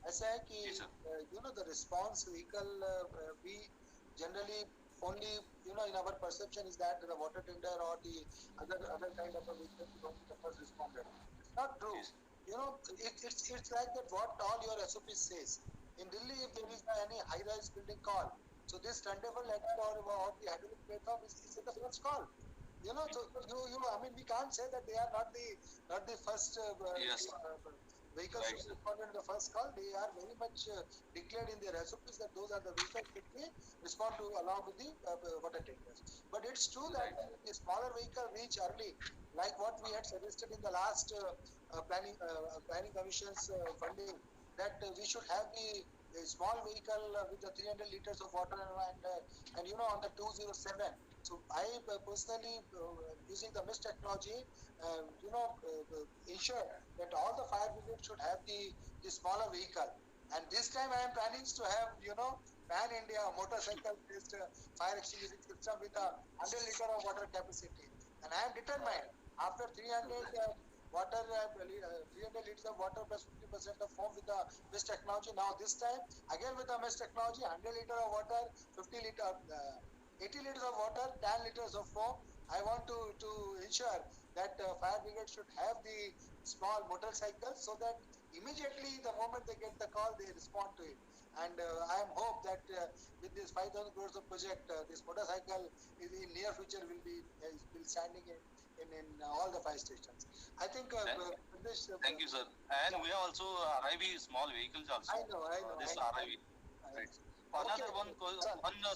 Speaker 2: ऐसा है कि
Speaker 3: जी sir,
Speaker 2: the response vehicle, we generally only, in our perception is that the water tender or the other kind of a vehicle is only the first responder. It's not true.
Speaker 3: जी sir,
Speaker 2: It's like that what all your SOP says. In Delhi, if there is any high-rise building call, so this turnable ladder or the hydraulic platform is the first call. So I mean, we can't say that they are not the first
Speaker 3: yes,
Speaker 2: vehicles to
Speaker 3: right
Speaker 2: be
Speaker 3: sir,
Speaker 2: responded in the first call. They are very much declared in their SOPs that those are the vehicles that we respond to along with the water tankers. But it's true that
Speaker 3: right,
Speaker 2: the smaller vehicle reach early, like what we had suggested in the last planning commission's funding, that we should have the a small vehicle with the 300 liters of water and on the 207. So I personally, using the mist technology, ensure that all the fire brigades should have the smaller vehicle. And this time I am planning to have, pan India motorcycle based fire extinguishing system with a 100 liter of water capacity. And I am determined after 300 water, 300 liters of water plus 50% of foam with the mist technology. Now this time again with the mist technology, 100 liter of water, 50 liter. 80 liters of water, 10 liters of foam. I want to ensure that fire brigade should have the small motorcycles so that immediately the moment they get the call, they respond to it. And I am hope that with this 5,000 crores of project, this motorcycle in near future will standing in all the fire stations. I think
Speaker 3: thank,
Speaker 2: this.
Speaker 3: thank you sir, and
Speaker 2: Yeah,
Speaker 3: we have also RIV small vehicles also,
Speaker 2: I know, I know,
Speaker 3: this
Speaker 2: I know.
Speaker 3: RIV, right.
Speaker 2: Okay,
Speaker 3: Another one,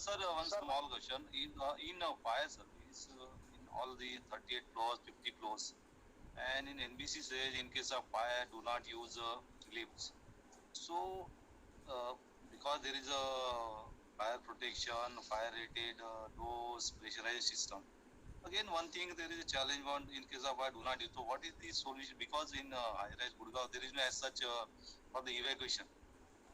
Speaker 1: Sir,
Speaker 3: sir, one
Speaker 1: sir,
Speaker 3: small question. In fire service, in all the 38 floors, 50 floors, and in NBC says in case of fire, do not use lifts. So, uh, because there is a fire protection, fire rated doors, pressurized system. Again, one thing there is a challenge one in case of fire, do not use. So, what is the solution? Because in high-rise Gurgaon, there is no as such for the evacuation.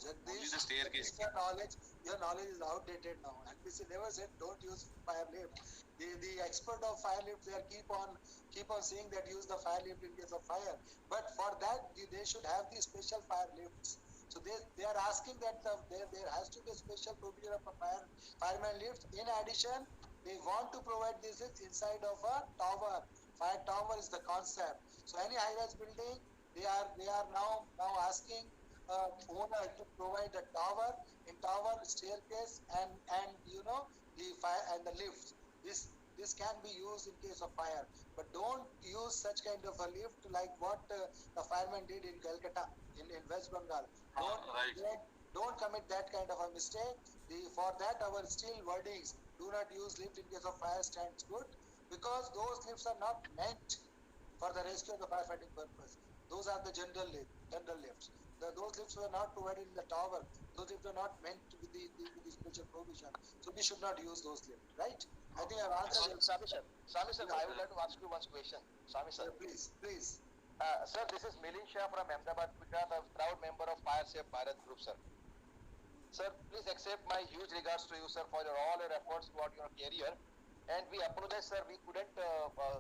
Speaker 3: Only
Speaker 2: Jagdish,
Speaker 3: the staircase.
Speaker 2: your knowledge is outdated now. NBC never said don't use fire lift. The expert of fire lift there keep on saying that use the fire lift in case of fire. But for that they should have the special fire lifts. So they are asking that there has to be a special provision of a fireman lift. In addition, they want to provide this is inside of a tower. Fire tower is the concept. So any high-rise building, they are now asking owner to provide a tower in tower staircase and the fire and the lifts. This can be used in case of fire, but don't use such kind of a lift like what the fireman did in Calcutta in West Bengal. don't
Speaker 3: Right.
Speaker 2: don't don't commit that kind of a mistake. For that our still wordings, do not use lift in case of fire stands good, because those lifts are not meant for the rescue of the firefighting purpose. Those are the general lifts. Those lifts were not provided in the tower. Those lifts are not meant to be with the special provision. So we should not use those lifts, right? I think I've answered your
Speaker 1: Sami sir, Sami sir,
Speaker 2: Yeah,
Speaker 1: I would like to ask you one question. Sami sir,
Speaker 2: please.
Speaker 1: sir, this is Milin Shah from Ahmedabad, Gujarat, a proud member of Fire Safe Bharat group, sir. Sir, please accept my huge regards to you, sir, for all your efforts throughout your career. And we apologize, sir, we couldn't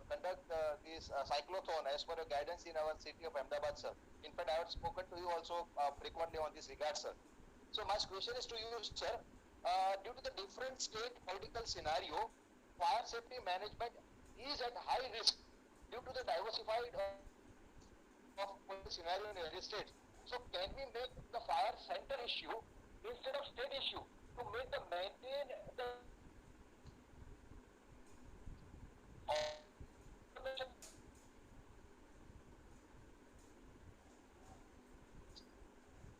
Speaker 1: conduct this cyclothon as per your guidance in our city of Ahmedabad, sir. In fact, I have spoken to you also frequently on this regard, sir. So my question is to you, sir. Due to the different state political scenario, fire safety management is at high risk due to the diversified of political scenario in every state. So can we make the fire center issue instead of state issue to make the maintain the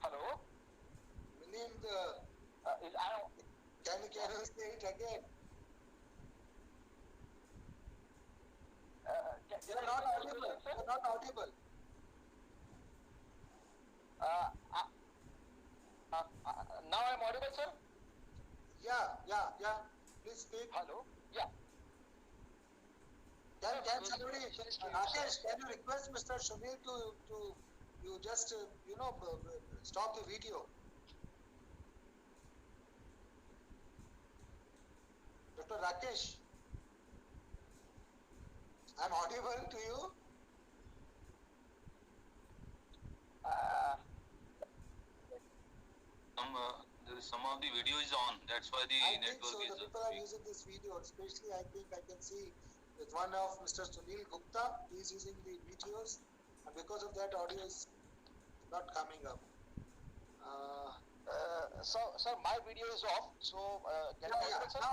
Speaker 1: hello?
Speaker 2: Meaning can you say it again? You're not audible. You're not audible.
Speaker 1: Uh, uh, now I'm audible, sir?
Speaker 2: Yeah. Please speak.
Speaker 1: Hello? Yeah.
Speaker 2: Can somebody, Rakesh, can you request Mr. Shami to you just stop the video? Dr. Rakesh, I'm audible to you.
Speaker 3: some of the video is on. That's why the
Speaker 2: I think
Speaker 3: network
Speaker 2: so.
Speaker 3: is
Speaker 2: The people are
Speaker 3: weak.
Speaker 2: using this video, especially I think I can see with one of Mr. Sunil Gupta. He is using the videos, and because of that, audio is not coming up.
Speaker 4: Sir, my video is off. So can you
Speaker 2: Yeah.
Speaker 4: audible, sir?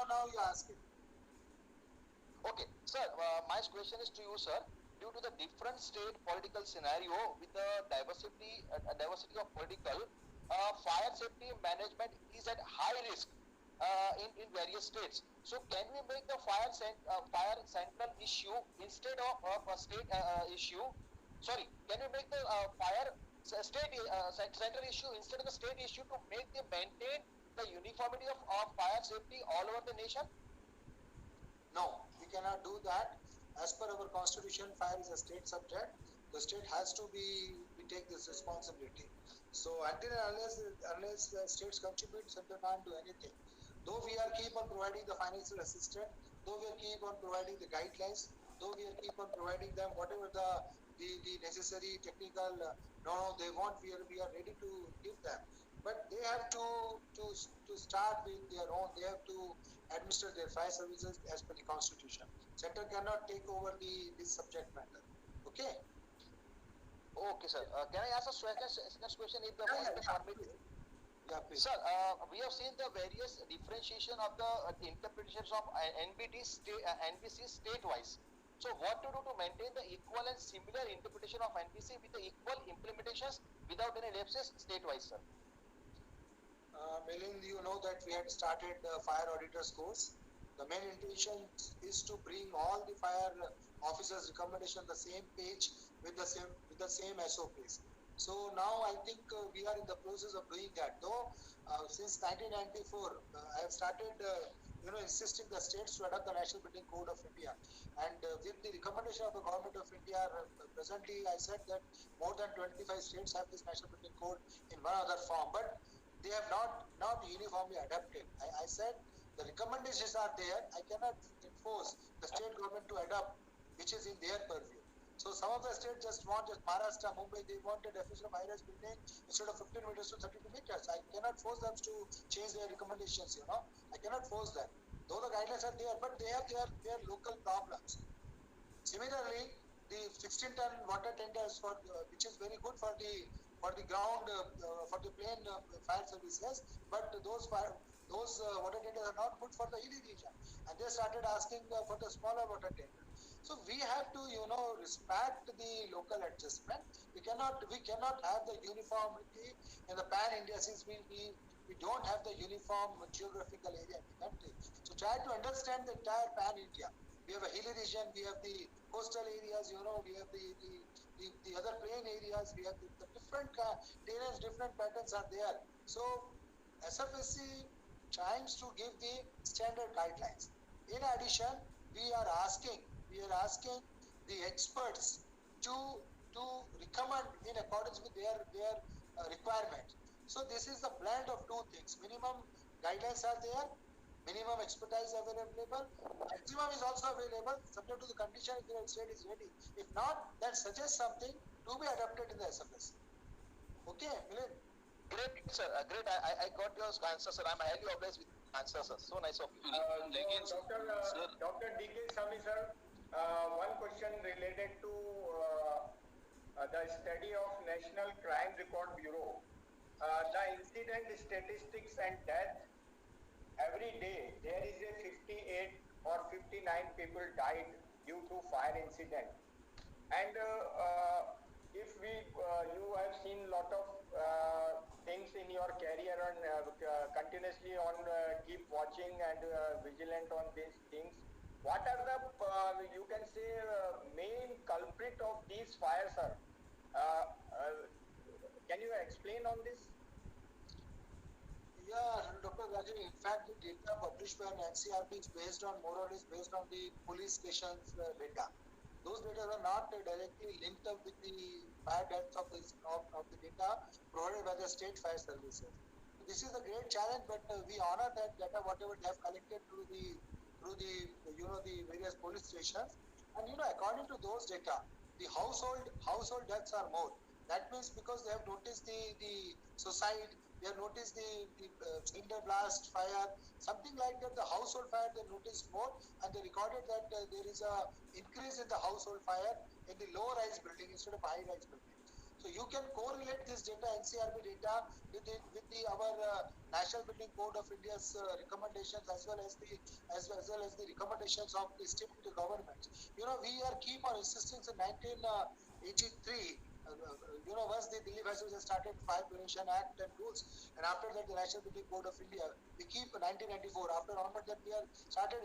Speaker 2: Now you ask it.
Speaker 4: Okay, sir. My question is to you, sir. Due to the different state political scenario with the diversity of political, fire safety management is at high risk in various states. So, can we make the fire central issue instead of a state issue? Sorry, can we make the central issue instead of the state issue to make the maintain the uniformity of fire safety all over the nation?
Speaker 2: No, we cannot do that. As per our constitution, fire is a state subject. The state has to we take this responsibility. So until and unless the states contribute, center can't do anything. Though we are keep on providing the financial assistance, though we are keep on providing the guidelines, though we are keep on providing them whatever the necessary technical no they want, we are ready to give them. But they have to start with their own. They have to administer their fire services as per the constitution. Center cannot take over this subject matter. Okay.
Speaker 4: Okay, sir. Can I ask a next question if the permit?
Speaker 2: Yeah, please.
Speaker 4: Sir, we have seen the various differentiation of the interpretations of NBC state-wise. So, what to do to maintain the equal and similar interpretation of NBC with the equal implementations without any lapses state-wise, sir?
Speaker 2: Milind, you know that we had started the fire auditors course. The main intention is to bring all the fire officers' recommendation on the same page with the same SOPs. So now I think we are in the process of doing that. Though since 1994, I have started insisting the states to adopt the National Building Code of India. And with the recommendation of the Government of India, presently I said that more than 25 states have this National Building Code in one other form, but they have not uniformly adapted. I said the recommendations are there. I cannot enforce the state government to adopt, which is in their purview. So some of the states just Maharashtra, Mumbai, they want a definition of high-rise building instead of 15 meters to 32 meters. I cannot force them to change their recommendations, I cannot force them. Though the guidelines are there, but they have their local problems. Similarly, the 16-ton water tenders which is very good for the ground, for the plain fire services, but those water tenders are not good for the hilly region, and they started asking for the smaller water tender. So we have to, respect the local adjustment. We cannot have the uniformity in the pan-India since we don't have the uniform geographical area in the country. So try to understand the entire pan-India. We have a hilly region, we have the coastal areas, we have the other plain areas, we have the different terrains, different patterns are there. So SFSC tries to give the standard guidelines. In addition, we are asking the experts to recommend in accordance with their requirement. So this is the blend of two things. Minimum guidelines are there, minimum expertise available, maximum is also available, subject to the condition if the state is ready. If not, then suggest something to be adopted in the SFS. Okay, Milind?
Speaker 4: Great, sir. Great. I got your answer, sir. I'm highly obliged with answer, sir. So nice of you.
Speaker 1: Dr. D.K. Shami, sir, one question related to the study of National Crime Record Bureau. The incident statistics and death, every day there is a 58 or 59 people died due to fire incident. And if you have seen lot of things in your career and continuously on keep watching and vigilant on these things, what are the you can say main culprit of these fires, sir? Can you explain on this?
Speaker 2: Yeah, Dr. Rajiv, in fact, the data published by NCRB is based on the police stations data. Those data are not directly linked up with the fire deaths of the data provided by the state fire services. This is a great challenge, but we honor that data, whatever they have collected through the various police stations. And according to those data, the household deaths are more. That means because they have noticed the suicide, We have noticed the cylinder blast fire, something like that. The household fire they noticed more, and they recorded that there is a increase in the household fire in the low-rise building instead of high-rise building. So you can correlate this data, NCRB data, with our National Building Code of India's recommendations, as well as the recommendations of the state governments. You know, we are keep on insisting in 1983. Once the Delhi Vice started Fire Prevention Act and rules, and after that the National Building Code of India, we keep 1994. After onward that we are started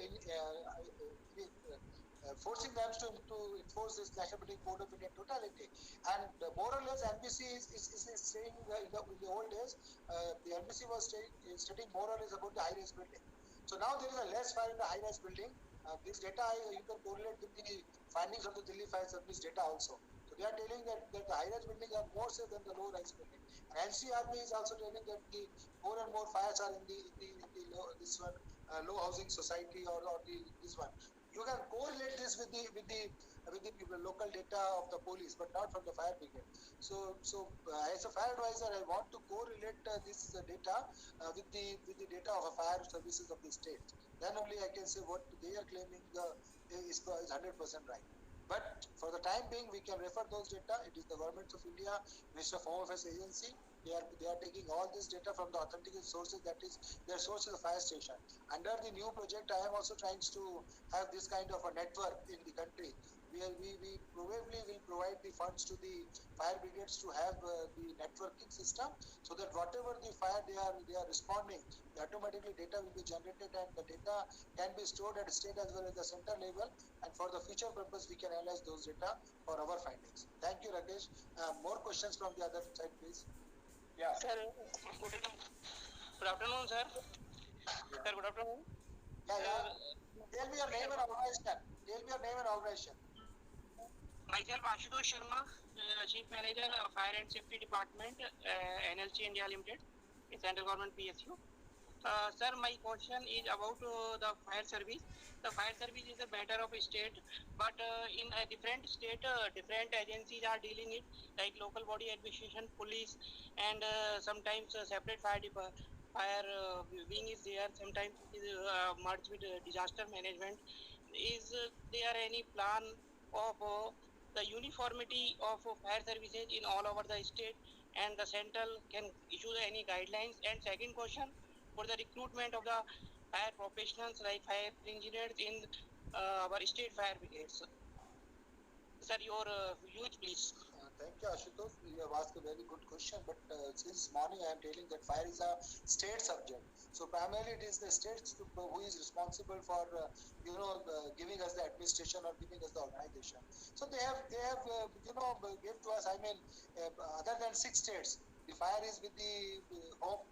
Speaker 2: forcing them to enforce this National Building Code of India totality. And more or less, NBC is saying in the old days, the NBC was studying more or less about the high-rise building. So now there is a less fire in the high-rise building. This data you can correlate with the findings of the Delhi Fire Service data also. So they are telling that the high-rise buildings are more safe than the low-rise building. And NCRB is also telling that the more and more fires are in the low housing society or this one. You can correlate this with the local data of the police, but not from the fire brigade. So as a fire advisor, I want to correlate this data with the data of a fire services of the state. Then only I can say what they are claiming is 100% right. But for the time being, we can refer those data. It is the Government of India, Ministry of Home Affairs Agency. They are taking all this data from the authentic sources. That is, their source is a fire station. Under the new project, I am also trying to have this kind of a network in the country, where we probably will provide the funds to the fire brigades to have the networking system, so that whatever the fire they are responding, the automatically data will be generated, and the data can be stored at state as well as the center level, and for the future purpose we can analyze those data for our findings. Thank you, Rakesh. More questions from the other side, please.
Speaker 1: Yeah.
Speaker 5: Sir, good afternoon, sir.
Speaker 2: Yeah.
Speaker 5: Sir, good afternoon.
Speaker 2: Yeah. Tell me your name and organization.
Speaker 5: Myself, Ashutosh Sharma, Chief Manager, Fire and Safety Department, NLC India Limited, Central Government PSU. Sir, my question is about the fire service. The fire service is a matter of state, but in a different state, different agencies are dealing it, like local body administration, police, and sometimes separate fire wing is there. Sometimes it is merged with disaster management. Is there any plan of the uniformity of fire services in all over the state, and the central can issue any guidelines? And second question, for the recruitment of the fire professionals like fire engineers in our state fire brigades. Sir, your views, please.
Speaker 2: Thank you, Ashutosh. You have asked a very good question, but since morning I am telling that fire is a state subject. So primarily it is the states who is responsible for giving us the administration or giving us the organization. So they have give to us. I mean, other than 6 states, the fire is with the home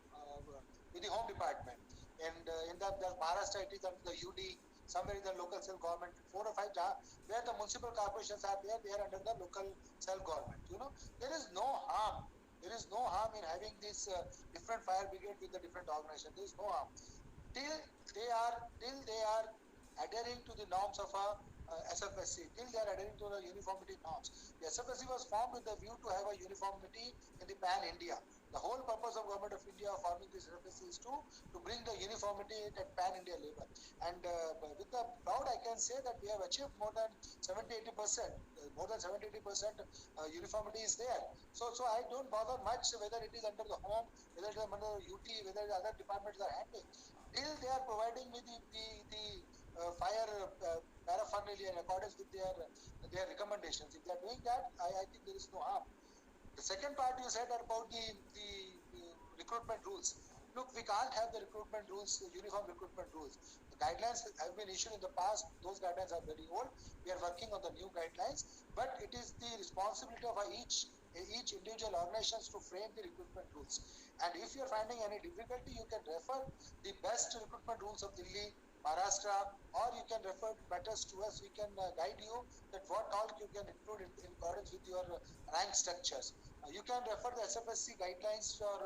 Speaker 2: department, and in the Maharashtra it is under the UD. Somewhere in the local self-government, 4 or 5 where the municipal corporations are there, they are under the local self-government. There is no harm. There is no harm in having this different fire brigade with the different organization. There is no harm till they are adhering to the norms of a SFSC, till they are adhering to the uniformity norms. The SFSC was formed with the view to have a uniformity in the pan India. The whole purpose of Government of India forming this SFSC is to bring the uniformity at pan India level. And with the proud, I can say that we have achieved more than 70-80%. More than 70-80% uniformity is there. So I don't bother much whether it is under the home, whether it is under the UT, whether the other departments are handling. Till they are providing me the fire paraphernalia in accordance with their recommendations. If they are doing that, I think there is no harm. The second part you said about the recruitment rules. Look, we can't have the recruitment rules, the uniform recruitment rules. The guidelines have been issued in the past. Those guidelines are very old. We are working on the new guidelines, but it is the responsibility of each individual organizations to frame the recruitment rules. And if you are finding any difficulty, you can refer the best recruitment rules of Delhi, Maharashtra, or you can refer matters to us. We can guide you that what all you can include in accordance with your rank structures. You can refer the SFSC guidelines for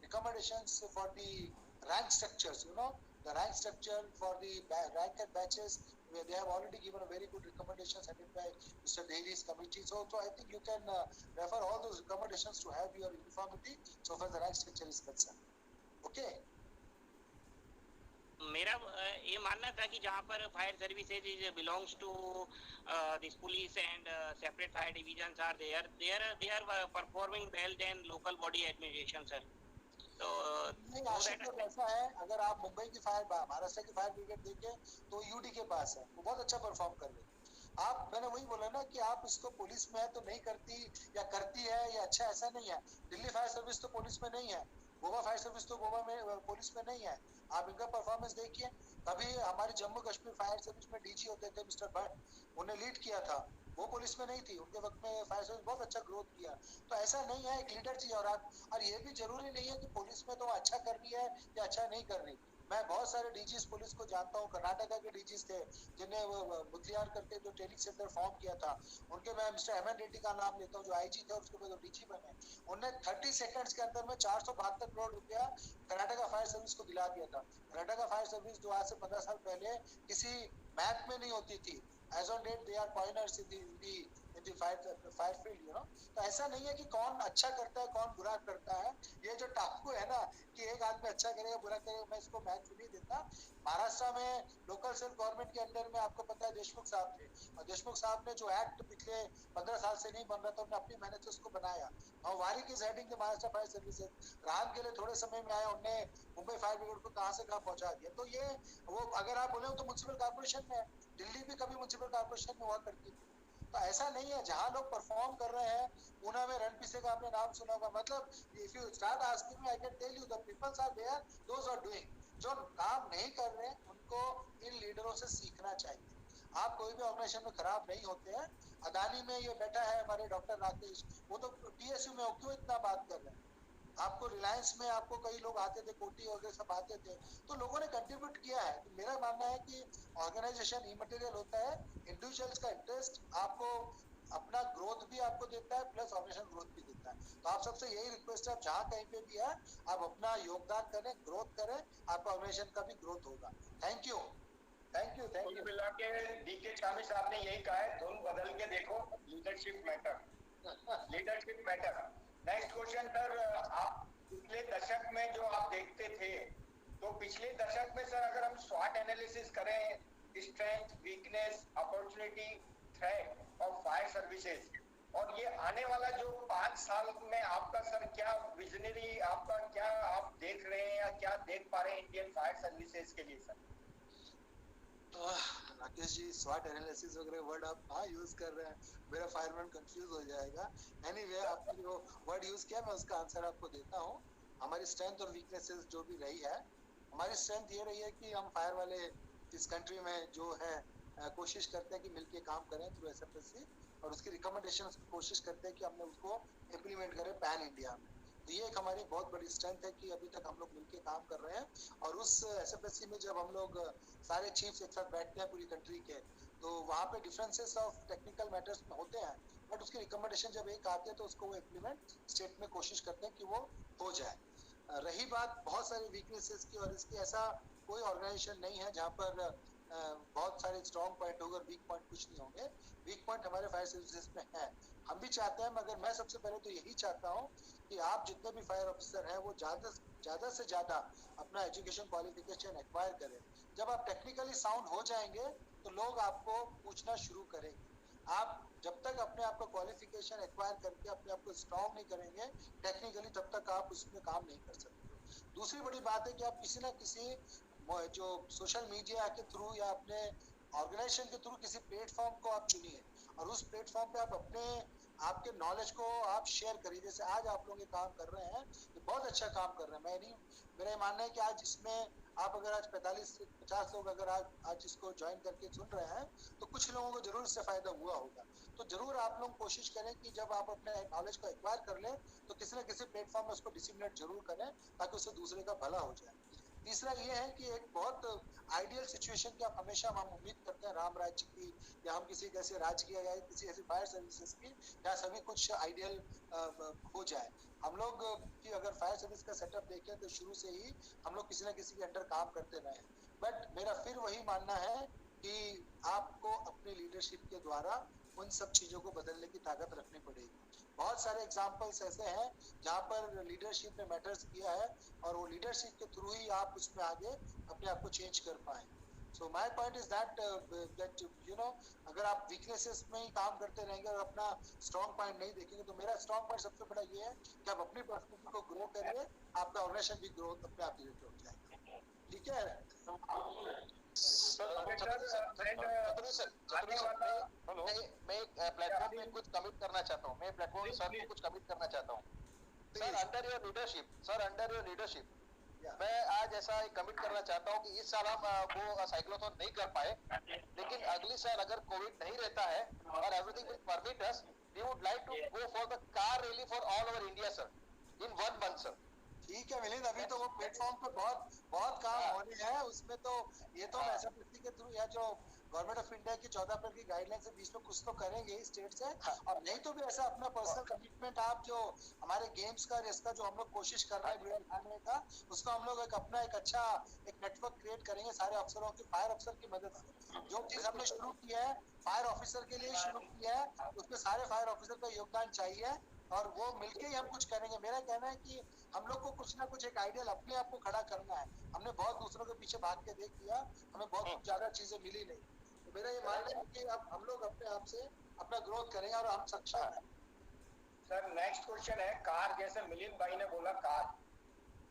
Speaker 2: recommendations for the rank structures. The rank structure for the ranked batches, they have already given a very good recommendations headed by Mr. Dairy's committee. So I think you can refer all those recommendations to have your uniformity so far the rank structure is concerned. Okay.
Speaker 5: मेरा ये मानना था कि जहाँ पर fire services is belongs to this police and separate fire divisions are they are performing well than local body administration sir. तो
Speaker 2: नहीं आशिक लोग ऐसा है, अगर आप मुंबई की फायर महाराष्ट्र की फायर ब्रिगेड देखें तो यूडी के पास है, वो बहुत अच्छा परफॉर्म कर रही है। आप मैंने वही बोला ना कि आप इसको पुलिस में है तो नहीं करती या करती है या अच्छा ऐसा नहीं है। दिल्ली फायर सर्विस तो पुलिस में नहीं है, गोवा फायर सर्विस तो गोवा में पुलिस में नहीं है। आप इनका परफॉर्मेंस देखिए। कभी हमारे जम्मू कश्मीर फायर सर्विस में डीजी होते थे मिस्टर भट्ट, उन्हें लीड किया था, वो पुलिस में नहीं थी, उनके वक्त में फायर सर्विस बहुत अच्छा ग्रोथ किया। तो ऐसा नहीं है, एक लीडर चाहिए। और ये भी जरूरी नहीं है कि पुलिस में तो अच्छा कर रही है या अच्छा नहीं कर रही। मैं बहुत सारे डीजीज पुलिस को जानता हूँ, कर्नाटका के डीजीज थे जिन्हें वो मुदलियार करके जो ट्रेनिंग सेंटर फॉर्म किया था, उनके मैं मिस्टर हेमंत रेड्डी का नाम लेता हूँ जो आईजी थे, उसके बाद डीजी बने। उन्होंने 30 सेकंड्स के अंदर में 472 करोड़ रुपया कर्नाटका फायर सर्विस को दिला दिया था। कर्नाटका फायर सर्विस जो आज से 15 साल पहले किसी मैप में नहीं होती थी, as on date they are pioneers in the fire field, you know। तो ऐसा नहीं है कि कौन अच्छा करता है कौन बुरा करता है। ये जो टापू है ना कि एक आदमी अच्छा करेगा बुरा करेगा, मैं इसको मैच नहीं देता। महाराष्ट्र में लोकल सेल्फ गवर्नमेंट के अंदर में आपको पता है देशमुख साहब थे, और देशमुख साहब ने जो एक्ट पिछले 15 साल से नहीं बन रहा था, उन्होंने अपनी मेहनत से उसको बनाया। और वारिक is heading the Maharashtra fire services. Ram के लिए थोड़े समय में आया, उन्होंने मुंबई फायर ब्रिगेड को कहां से कहां पहुंचा दिया। तो ये वो अगर आप बोले तो म्युनिसिपल कॉर्पोरेशन में, दिल्ली भी कभी म्युनिसिपल कॉर्पोरेशन में हुआ करती थी। तो ऐसा नहीं है, जहां लोग परफॉर्म कर रहे हैं, पुणे में रणपीसे का आपने नाम सुना होगा। मतलब if you start asking me, I can tell you the peoples are there, those are doing. जो काम नहीं कर रहे हैं उनको इन लीडरों से सीखना चाहिए। आप कोई भी ऑर्गेनाइजेशन में खराब नहीं होते हैं। अदानी में ये बैठा है हमारे डॉक्टर राकेश, वो तो पीएसयू में क्यों इतना बात कर रहे हैं। आपको रिलायंस में आपको कई लोग आते थे, कोटी वगैरह सब आते थे, तो लोगों ने कंट्रीब्यूट किया है। तो मेरा मानना है कि ऑर्गेनाइजेशन इमटेरियल होता है, इंडिविजुअल्स का इंटरेस्ट आपको अपना ग्रोथ भी आपको देता है, प्लस ऑर्गेनाइजेशन ग्रोथ भी देता है। तो आप सबसे यही रिक्वेस्ट है, आप जहाँ कहीं पे भी है आप अपना योगदान करें, ग्रोथ करें, आपका ऑर्गेनाइजेशन का भी ग्रोथ होगा। Thank you thank you thank you.
Speaker 1: मिला के डीके शामी साहब ने यही कहा है, धुन बदल के देखो, leadership matter, leadership matter. Next question sir, आप पिछले दशक में जो आप देखते थे, तो पिछले दशक में सर अगर हम स्वॉट एनालिसिस करें, स्ट्रेंथ, वीकनेस, अपॉर्चुनिटी, थ्रेट और फायर सर्विसेज, और ये आने वाला जो 5 साल में आपका सर क्या विजनरी, आपका क्या आप देख रहे हैं या क्या देख पा रहे हैं इंडियन फायर सर्विसेज के लिए सर?
Speaker 2: राकेश जी, स्वॉट एनालिसिस वगैरह वर्ड आप कहाँ यूज कर रहे हैं, मेरा फायरमैन कंफ्यूज हो जाएगा। एनीवे, आपने जो वर्ड यूज किया मैं उसका आंसर आपको देता हूँ। हमारी स्ट्रेंथ और वीकनेसेस जो भी रही है, हमारी स्ट्रेंथ ये रही है कि हम फायर वाले इस कंट्री में जो है कोशिश करते हैं कि मिलके काम करें थ्रू एसएफएससी, और उसकी रिकमेंडेशंस की कोशिश करते हैं कि हमने उसको इम्प्लीमेंट करें पैन इंडिया में। तो ये एक हमारी बहुत बड़ी स्ट्रेंथ है कि अभी तक हम लोग मिलके काम कर रहे हैं। और उस एसएफएससी में जब हम लोग सारे चीफ्स एक साथ बैठते हैं पूरी कंट्री के, तो वहाँ पे डिफरेंसेस ऑफ टेक्निकल मैटर्स में होते हैं, बट उसकी रिकमेंडेशन जब एक आती है तो उसको वो इम्प्लीमेंट स्टेट में कोशिश करते हैं कि वो हो जाए। रही बात बहुत सारी वीकनेसेस की, और इसकी ऐसा कोई ऑर्गेनाइजेशन नहीं है जहाँ पर बहुत सारे स्ट्रॉन्ग पॉइंट होंगे और वीक पॉइंट कुछ नहीं होंगे। वीक पॉइंट हमारे फायर सर्विसेज में है, हम भी चाहते हैं, मगर मैं सबसे पहले तो यही चाहता हूँ कि आप जितने भी फायर ऑफिसर हैं वो ज्यादा से ज्यादा अपना एजुकेशन क्वालिफिकेशन एक्वायर करें। जब आप टेक्निकली साउंड हो जाएंगे तो लोग आपको पूछना शुरू करेंगे। आप जब तक अपने आप का क्वालिफिकेशन एक्वायर करके अपने आप को स्ट्रॉन्ग नहीं करेंगे टेक्निकली, तब तक आप उसमें काम नहीं कर सकते। दूसरी बड़ी बात है कि आप किसी ना किसी जो सोशल मीडिया के थ्रू या अपने ऑर्गेनाइजेशन के थ्रू किसी प्लेटफॉर्म को आप चुनिए, और उस प्लेटफॉर्म पे आप अपने आपके नॉलेज को आप शेयर करिए। जैसे आज आप लोग ये काम कर रहे हैं, ये बहुत अच्छा काम कर रहे हैं। मेरा ये मानना है कि आज इसमें आप अगर आज 45 से 50 लोग अगर आज इसको ज्वाइन करके सुन रहे हैं, तो कुछ लोगों को जरूर इससे फायदा हुआ होगा। तो जरूर आप लोग कोशिश करें कि जब आप अपने नॉलेज को एक्वायर कर लें तो किसी न किसी प्लेटफॉर्म में उसको डिसिमिनेट जरूर करें, ताकि उससे दूसरे का भला हो जाए। तीसरा ये है कि एक बहुत आइडियल सिचुएशन की आप हमेशा हम उम्मीद करते हैं राम राज्य की, या हम किसी ऐसे राज्य की या किसी ऐसी फायर सर्विसेज की जहाँ सभी कुछ आइडियल हो जाए। हम लोग की अगर फायर सर्विस का सेटअप देखें तो शुरू से ही हम लोग किसी न किसी के अंडर काम करते रहे हैं। बट मेरा फिर वही मानना है कि आपको अपनी लीडरशिप के द्वारा उन सब चीजों को बदलने की ताकत रखनी पड़ेगी। बहुत सारे एग्जाम्पल्स ऐसे हैं जहाँ पर लीडरशिप ने मैटर्स किया है और वो लीडरशिप के थ्रू ही आप उसमें आगे अपने आप को चेंज कर पाए। So my point is that you know अगर आप वीकनेसेस में ही काम करते रहेंगे और अपना स्ट्रॉन्ग पॉइंट नहीं देखेंगे, तो मेरा स्ट्रॉन्ग पॉइंट सबसे बड़ा ये है कि आप अपनी पर्सनैलिटी को ग्रो करिए, आपका ऑर्गेनाइजेशन भी ग्रोथ अपने आप धीरे हो जाएगा। ठीक है
Speaker 4: मैं प्लेटफॉर्म में कुछ कमिट करना चाहता हूँ, मैं प्लेटफॉर्म सर को कुछ कमिट करना चाहता हूँ। सर अंडर योर लीडरशिप मैं आज ऐसा कमिट करना चाहता हूँ कि इस साल हम वो साइक्लोथॉन नहीं कर पाए, लेकिन अगली साल अगर कोविड नहीं रहता है और everything will permit us, we would like to go for the car rally for all over India sir in 1 month sir.
Speaker 2: ठीक है मिलिंद, अभी तो वो प्लेटफॉर्म पे बहुत बहुत काम होने हैं उसमें, तो ये तो हम एसएफसी के थ्रू या जो गवर्नमेंट ऑफ इंडिया की 14 अप्रैल की गाइडलाइन से बीच में कुछ तो करेंगे स्टेट से, और नहीं तो भी ऐसा अपना पर्सनल कमिटमेंट आप जो हमारे गेम्स का इसका जो हम लोग कोशिश कर रहे हैं खाने का, उसको हम लोग एक अपना एक अच्छा एक नेटवर्क क्रिएट करेंगे सारे अफसरों की, फायर अफसर की मदद से। जो चीज हमने शुरू किया है फायर ऑफिसर के लिए शुरू किया है, उसमें सारे फायर ऑफिसर का योगदान चाहिए और वो मिलके ही हम कुछ करेंगे। मेरा कहना है कि हम लोग को कुछ ना कुछ एक आइडियल अपने आप को खड़ा करना है। हमने बहुत दूसरों के पीछे भाग के देख लिया, हमें बहुत कुछ ज्यादा चीजें मिली नहीं, तो मेरा ये मानना है कि अब हम लोग अपने आप से अपना ग्रोथ करेंगे और हम सक्षम हैं।
Speaker 1: सर नेक्स्ट क्वेश्चन है कार, जैसे मिलिंद भाई ने बोला कार,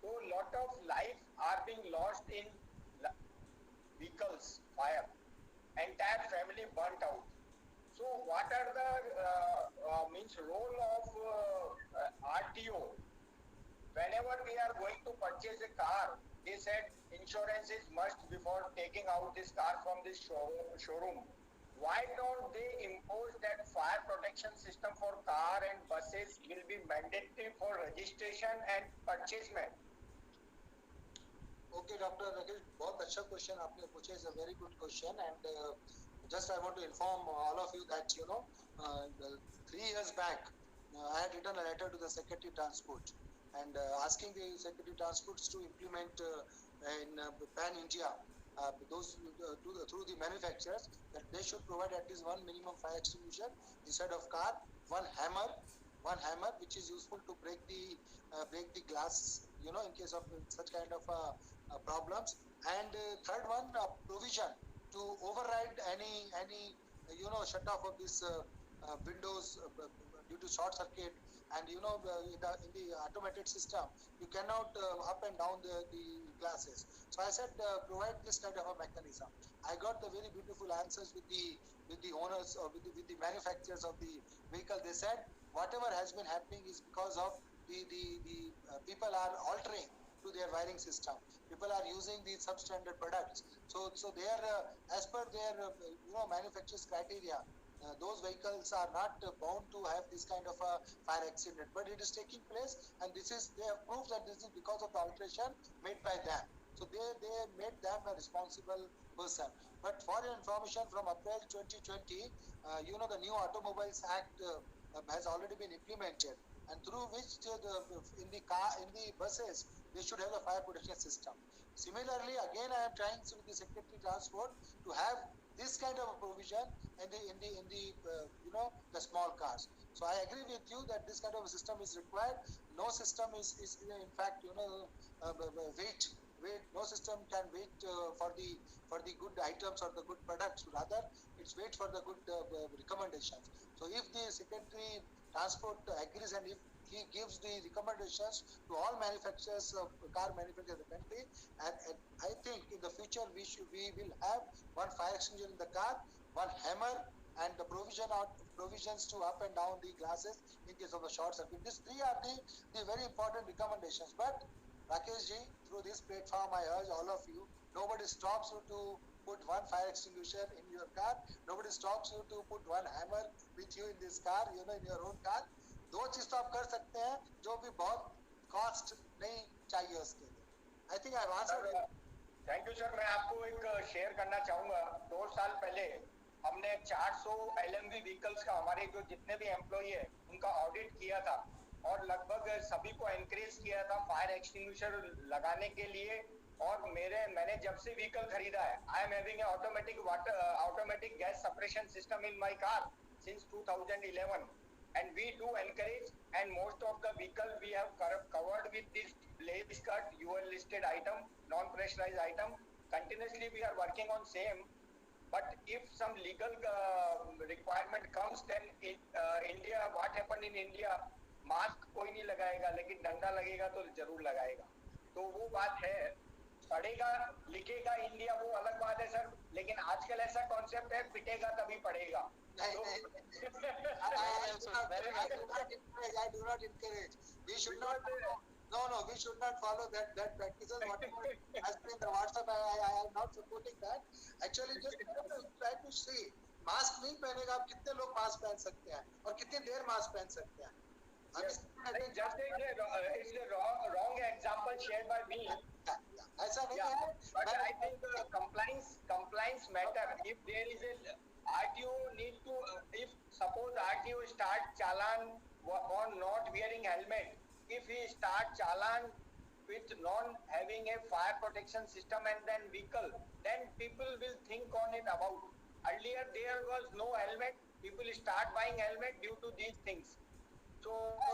Speaker 1: तो lot of life are being lost in vehicles fire, entire family burnt out. So what are the means role of RTO whenever we are going to purchase a car? They said insurance is must before taking out this car from this showroom. Why don't they impose that fire protection system for car and buses will be mandatory for registration and purchasement?
Speaker 2: Okay, Dr. Rakesh, बहुत अच्छा question आपने पूछा, is a very good question, and just I want to inform all of you that 3 years back I had written a letter to the Secretary Transport and asking the Secretary Transports to implement in pan India those through the manufacturers that they should provide at least one minimum fire extinguisher instead of car, one hammer which is useful to break the glass in case of such kind of problems, and third one provision to override any shut off of this windows due to short circuit, and in the automated system you cannot up and down the glasses. So I said provide this kind of a mechanism. I got the very beautiful answers with the owners or with the manufacturers of the vehicle. They said whatever has been happening is because of the people are altering to their wiring system. People are using these substandard products. So they are as per their manufacturer's criteria. Those vehicles are not bound to have this kind of a fire accident, but it is taking place, and they have proved that this is because of the alteration made by them. So they made them a responsible person. But for your information, from April 2020, the new Automobiles Act has already been implemented, and through which in the buses they should have a fire protection system. Similarly, again I am trying with the Secretary Transport to have this kind of a provision in the the small cars. So I agree with you that this kind of a system is required. No system is in fact wait. No system can wait for the good items or the good products. Rather, it's wait for the good recommendations. So if the Secretary Transport agrees and if he gives the recommendations to all manufacturers of car manufacturers in the country, and I think in the future we will have one fire extinguisher in the car, one hammer, and the provisions to up and down the glasses in case of a short circuit. These three are the very important recommendations. But Rakesh ji, through this platform I urge all of you, nobody stops you to put one fire extinguisher in your car, nobody stops you to put one hammer with you in this car, in your own car. दो चीज तो आप कर सकते हैं जो भी बहुत कॉस्ट नहीं चाहिए उसके लिए। I think I answered.
Speaker 1: Thank you sir. मैं आपको एक शेयर करना चाहूंगा। 2 साल पहले हमने 400 LMV व्हीकल्स का, हमारे जो जितने भी एम्प्लॉई है उनका ऑडिट किया था और लगभग सभी को एनकरेज किया था फायर एक्सटिंग्विशर लगाने के लिए और मैंने जब से व्हीकल खरीदा है, I am having automatic gas suppression system in my car since 2011, and we do encourage, and most of the vehicle we have covered with this blaze cut UL listed item, non pressurized item. Continuously we are working on same, but if some legal requirement comes, then India, what happened in India, mask कोई नहीं लगाएगा, लेकिन डंडा लगेगा तो जरूर लगाएगा. तो वो बात है, पड़ेगा लिखेगा इंडिया वो अलग बात है सर, लेकिन आजकल ऐसा कॉन्सेप्ट है पिटेगा तभी पड़ेगा.
Speaker 2: I do not encourage. We should not. No, we should not follow that practices. Whatever has been the WhatsApp, I am not supporting that. Actually, just try to see. Mask नहीं पहनेगा, आप कितने लोग mask पहन सकते हैं और कितनी देर मास्क पहन सकते हैं?
Speaker 1: Just it's a wrong example shared by me.
Speaker 2: ऐसा नहीं है.
Speaker 1: But I think compliance matter. If there is a RTO need to, if suppose RTO start challan on not wearing helmet, if he start challan with non having a fire protection system and then vehicle, then people will think on it about. Earlier there was no helmet, people start buying helmet due to these things. So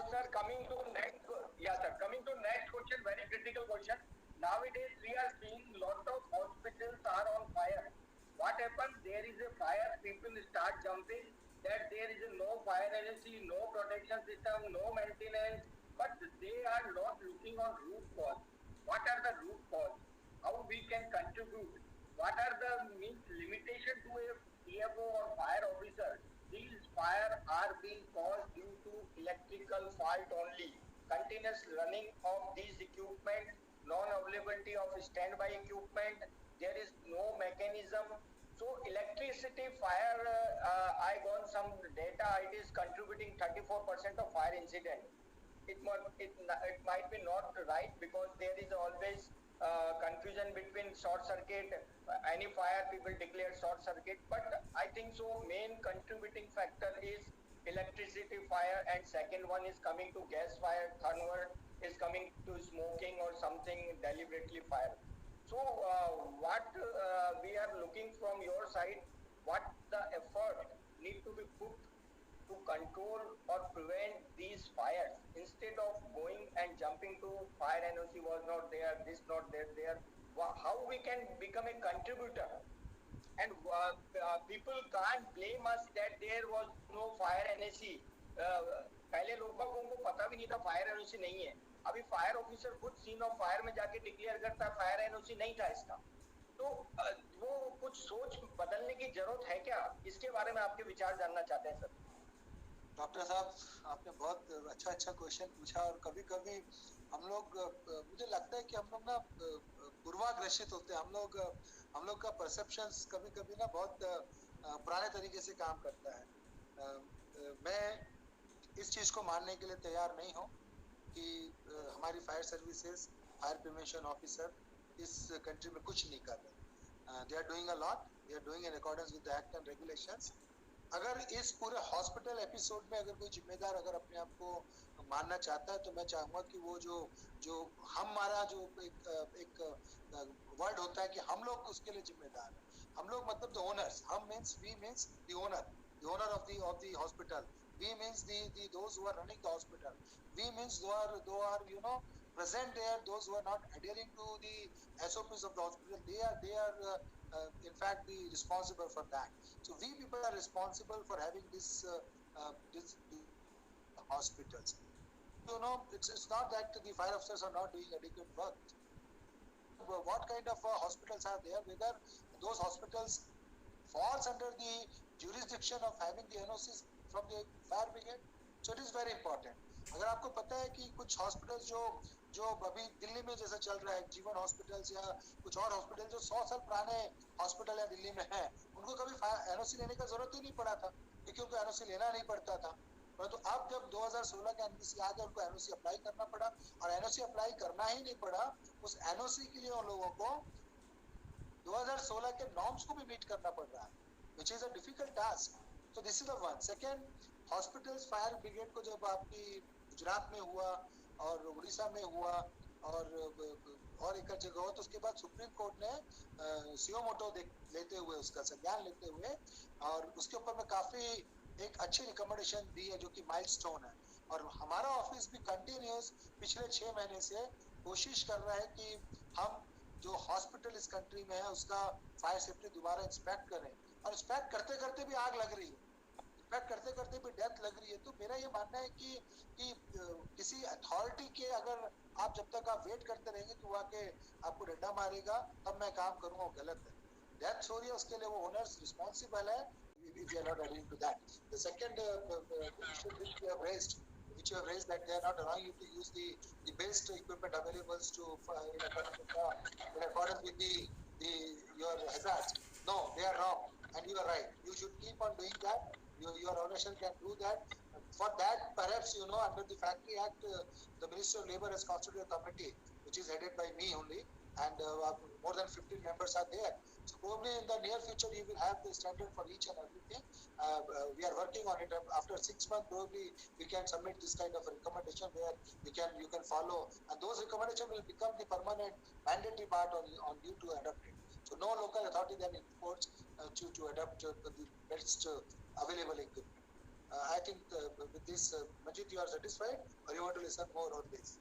Speaker 1: sir, coming to next question, very critical question. Nowadays we are seeing lot of hospitals are on fire. What happens? There is a fire, people start jumping that there is no fire agency, no protection system, no maintenance, but they are not looking on root cause. What are the root cause? How we can contribute? What are the limitation to a CFO or fire officer? These fire are being caused due to electrical fault only. Continuous running of these equipment, non-availability of standby equipment, there is no mechanism. So electricity fire, I got some data, it is contributing 34% of fire incident. It might be not right, because there is always confusion between short circuit, any fire people declare short circuit, but I think so main contributing factor is electricity fire, and second one is coming to gas fire, third one is coming to smoking or something deliberately fire. So what we are looking from your side, what the effort need to be put to control or prevent these fires, instead of going and jumping to fire NOC was not there, this not there, how we can become a contributor. And people can't blame us that there was no fire NOC. पहले लोगों को पता भी नहीं था fire NOC नहीं है. अभी फायर ऑफिसर खुद सीन ऑफ फायर में जाके डिक्लेयर करता है फायर एनओसी नहीं था इसका. तो वो कुछ सोच बदलने की जरूरत है क्या, इसके बारे में आपके विचार जानना चाहते हैं सर.
Speaker 2: डॉक्टर साहब, आपने बहुत अच्छा क्वेश्चन पूछा, और कभी कभी हम लोग, मुझे लगता है कि हम लोग ना पूर्वाग्रसित होते हैं. हम लोग का परसेप्शंस कभी कभी ना बहुत पुराने तरीके से काम करता है. मैं इस चीज को मानने के लिए तैयार नहीं हूँ कि हमारी fire services, fire prevention officer इस कंट्री में कुछ नहीं कर रहे. They are doing a lot, they are doing in accordance with the act and regulations. अगर इस पूरे हॉस्पिटल एपिसोड में अगर कोई जिम्मेदार अगर अपने आप को मानना चाहता है, तो मैं चाहूँगा कि वो जो हमारा जो एक वर्ड होता है कि हम लोग उसके लिए जिम्मेदार हैं. हम लोग मतलब द ओनर्स, हम means we means the owner of the hospital. We means those who are running the hospital. We means those are present there. Those who are not adhering to the SOPs of the hospital, they are in fact the responsible for that. So we people are responsible for having this hospitals. It's not that the fire officers are not doing adequate work. What kind of hospitals are there? Whether those hospitals falls under the jurisdiction of having the NOCs from the fire brigade. So it is very important. अगर आपको पता है कि कुछ hospitals जो अभी दिल्ली में जैसा चल रहा है, जीवन हॉस्पिटल्स या कुछ और हॉस्पिटल जो 100 साल पुराने हॉस्पिटल या दिल्ली में हैं, उनको कभी एनओसी लेने का जरूरत ही नहीं पड़ा था, क्योंकि उनको एनओसी लेना नहीं पड़ता था. परंतु अब जब 2016 का एनओसी आ गया, उनको एनओसी अप्लाई करना पड़ा, और एनओसी अप्लाई करना ही नहीं पड़ा, उस एनओसी के लिए उन लोगों को 2016 के नॉर्म्स को भी मीट करना पड़ रहा है, which is a difficult task. So this is the one. Second, hospitals fire brigade को जब आपकी गुजरात में हुआ और उड़ीसा में हुआ और और एक जगह हो, तो उसके बाद सुप्रीम कोर्ट ने सीओ मोटो लेते हुए, उसका संज्ञान लेते हुए, और उसके ऊपर में काफी एक अच्छी रिकमेंडेशन दी है, जो कि माइलस्टोन है। और हमारा ऑफिस भी कंटिन्यूस पिछले 6 महीने से कोशिश कर रहा है कि हम जो हॉस्पिटल इस कंट्री में है उसका फायर सेफ्टी दोबारा इंस्पेक्ट करें, और इंस्पेक्ट करते करते भी आग लग रही है, इंस्पेक्ट करते करते भी डेथ लग रही है। तो मेरा ये मानना है कि किसी अथॉरिटी के, अगर आप जब तक आप वेट करते रहेंगे कि वो आके आपको डंडा मारेगा तब मैं काम करूंगा, वो गलत है। डेथ हो रही है, उसके लिए वो ओनर्स रिस्पॉन्सिबल है, if you are not adhering to that. The second issue which you have raised, that they are not allowing you to use the best equipment available to in accordance with the your hazards. No, they are wrong, and you are right. You should keep on doing that. Your organization can do that. For that, perhaps under the Factory Act, the Ministry of Labour has constituted a committee which is headed by me only, and more than 15 members are there. So probably in the near future you will have the standard for each and everything. We are working on it. After 6 months, probably we can submit this kind of a recommendation where you can follow, and those recommendations will become the permanent mandatory part on you to adopt it. So no local authority then enforce to adopt the best available equipment. I think with this, Manjit, you are satisfied, or you want to listen more on this?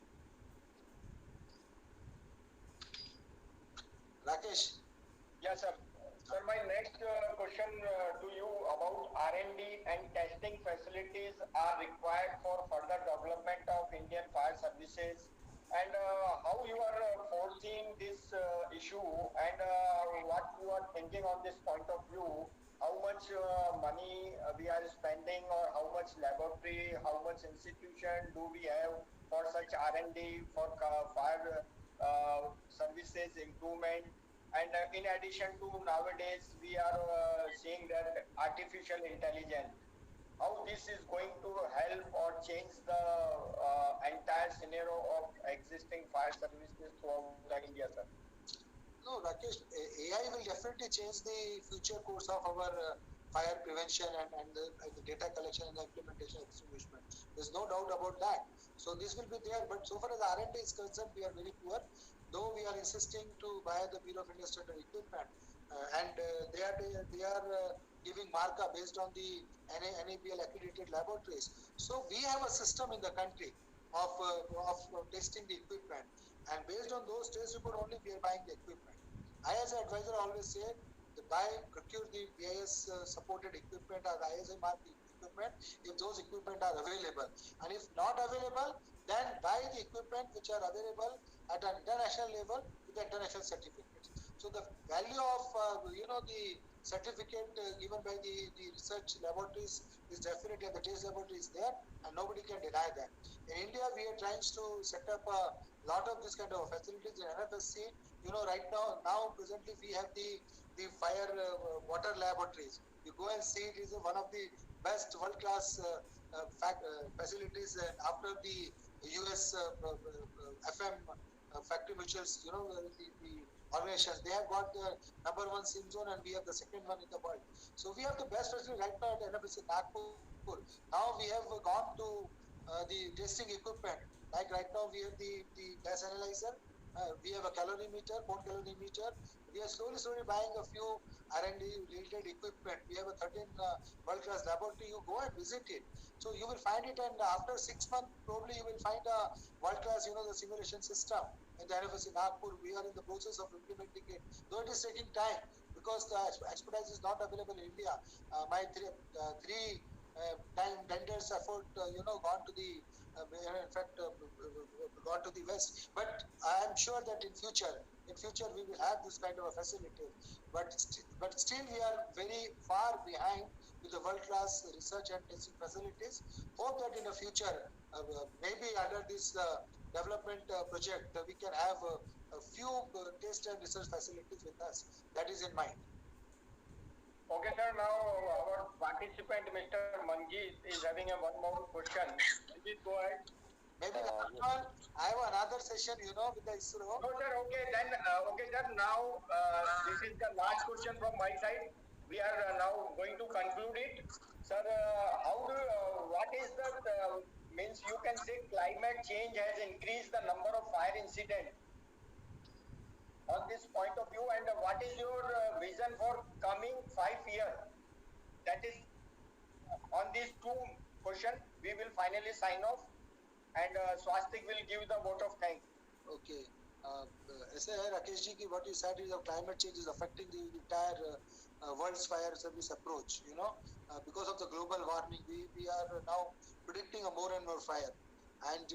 Speaker 2: Rakesh.
Speaker 1: Yes, sir. Sir, my next question to you about R&D and testing facilities are required for further development of Indian fire services, and how you are foreseeing this issue, and what you are thinking on this point of view. How much money we are spending, or how much laboratory, how much institution do we have for such R&D for fire services improvement? And in addition to nowadays, we are seeing that artificial intelligence, how this is going to help or change the entire scenario of existing fire services throughout the India, sir?
Speaker 2: No, Rakesh, AI will definitely change the future course of our fire prevention and the data collection and the implementation of extinguishment. There's no doubt about that. So this will be there, but so far as R&D is concerned, we are very poor. Though we are insisting to buy the Bureau of Indian Standard equipment, and they are giving markup based on the NABL accredited laboratories. So we have a system in the country of testing the equipment, and based on those test report only we are buying the equipment. I, as an advisor, always say procure the BIS supported equipment or ISI marked equipment if those equipment are available, and if not available, then buy the equipment which are available at an international level with the international certificates. So the value of the certificate given by the research laboratories is definitely, and the test laboratory is there, and nobody can deny that. In India, we are trying to set up a lot of this kind of facilities in NFSC. Right now presently we have the fire water laboratories. You go and see, it is one of the best world-class facilities after the US FM factory mutuals, the organizations. They have got the #1 SIM zone, and we have the second one in the world. So we have the best facility right now at NFSC Nagpur. Now we have gone to the testing equipment. Like right now we have the gas analyzer, we have a calorimeter, bone calorimeter. We are slowly buying a few R&D related equipment. We have a 13 world-class laboratory. You go and visit it. So you will find it, and after 6 months, probably you will find a world-class, the simulation system in the NFSC Nagpur. We are in the process of implementing it, though it is taking time because the expertise is not available in India. My three time vendors effort, gone to the, in fact, gone to the west. But I am sure that in future we will have this kind of a facility. But still we are very far behind with the world-class research and testing facilities. Hope that in the future, maybe under this development project, we can have a few test and research facilities with us. That is in mind.
Speaker 1: Okay, sir. Now our participant, Mr. Manjeet, is having one more question. Manjeet, go ahead.
Speaker 2: Maybe I have another session, with the ISRO.
Speaker 1: No, sir. Okay, then. Okay, sir. Now this is the last question from my side. We are now going to conclude it, sir. What is the means? You can say climate change has increased the number of fire incidents. on this point of view, and what is your vision for coming 5 years? That is on these two questions we will finally sign off, and Swastik will give the vote of thanks.
Speaker 2: Okay. ऐसे है राकेश जी कि what you said is that climate change is affecting the entire world's fire service approach. You know, because of the global warming, we are now predicting a more and more fire, and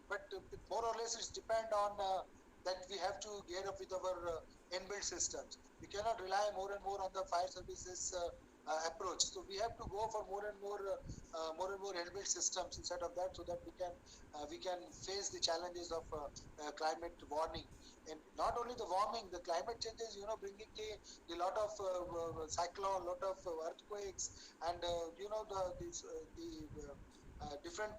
Speaker 2: but more or less it's depend on that we have to gear up with our inbuilt systems. We cannot rely more and more on the fire services approach. So we have to go for more and more inbuilt systems instead of that, so that we can face the challenges of climate warming. And not only the warming, the climate changes, you know, bringing a lot of cyclone, lot of earthquakes, and you know, the different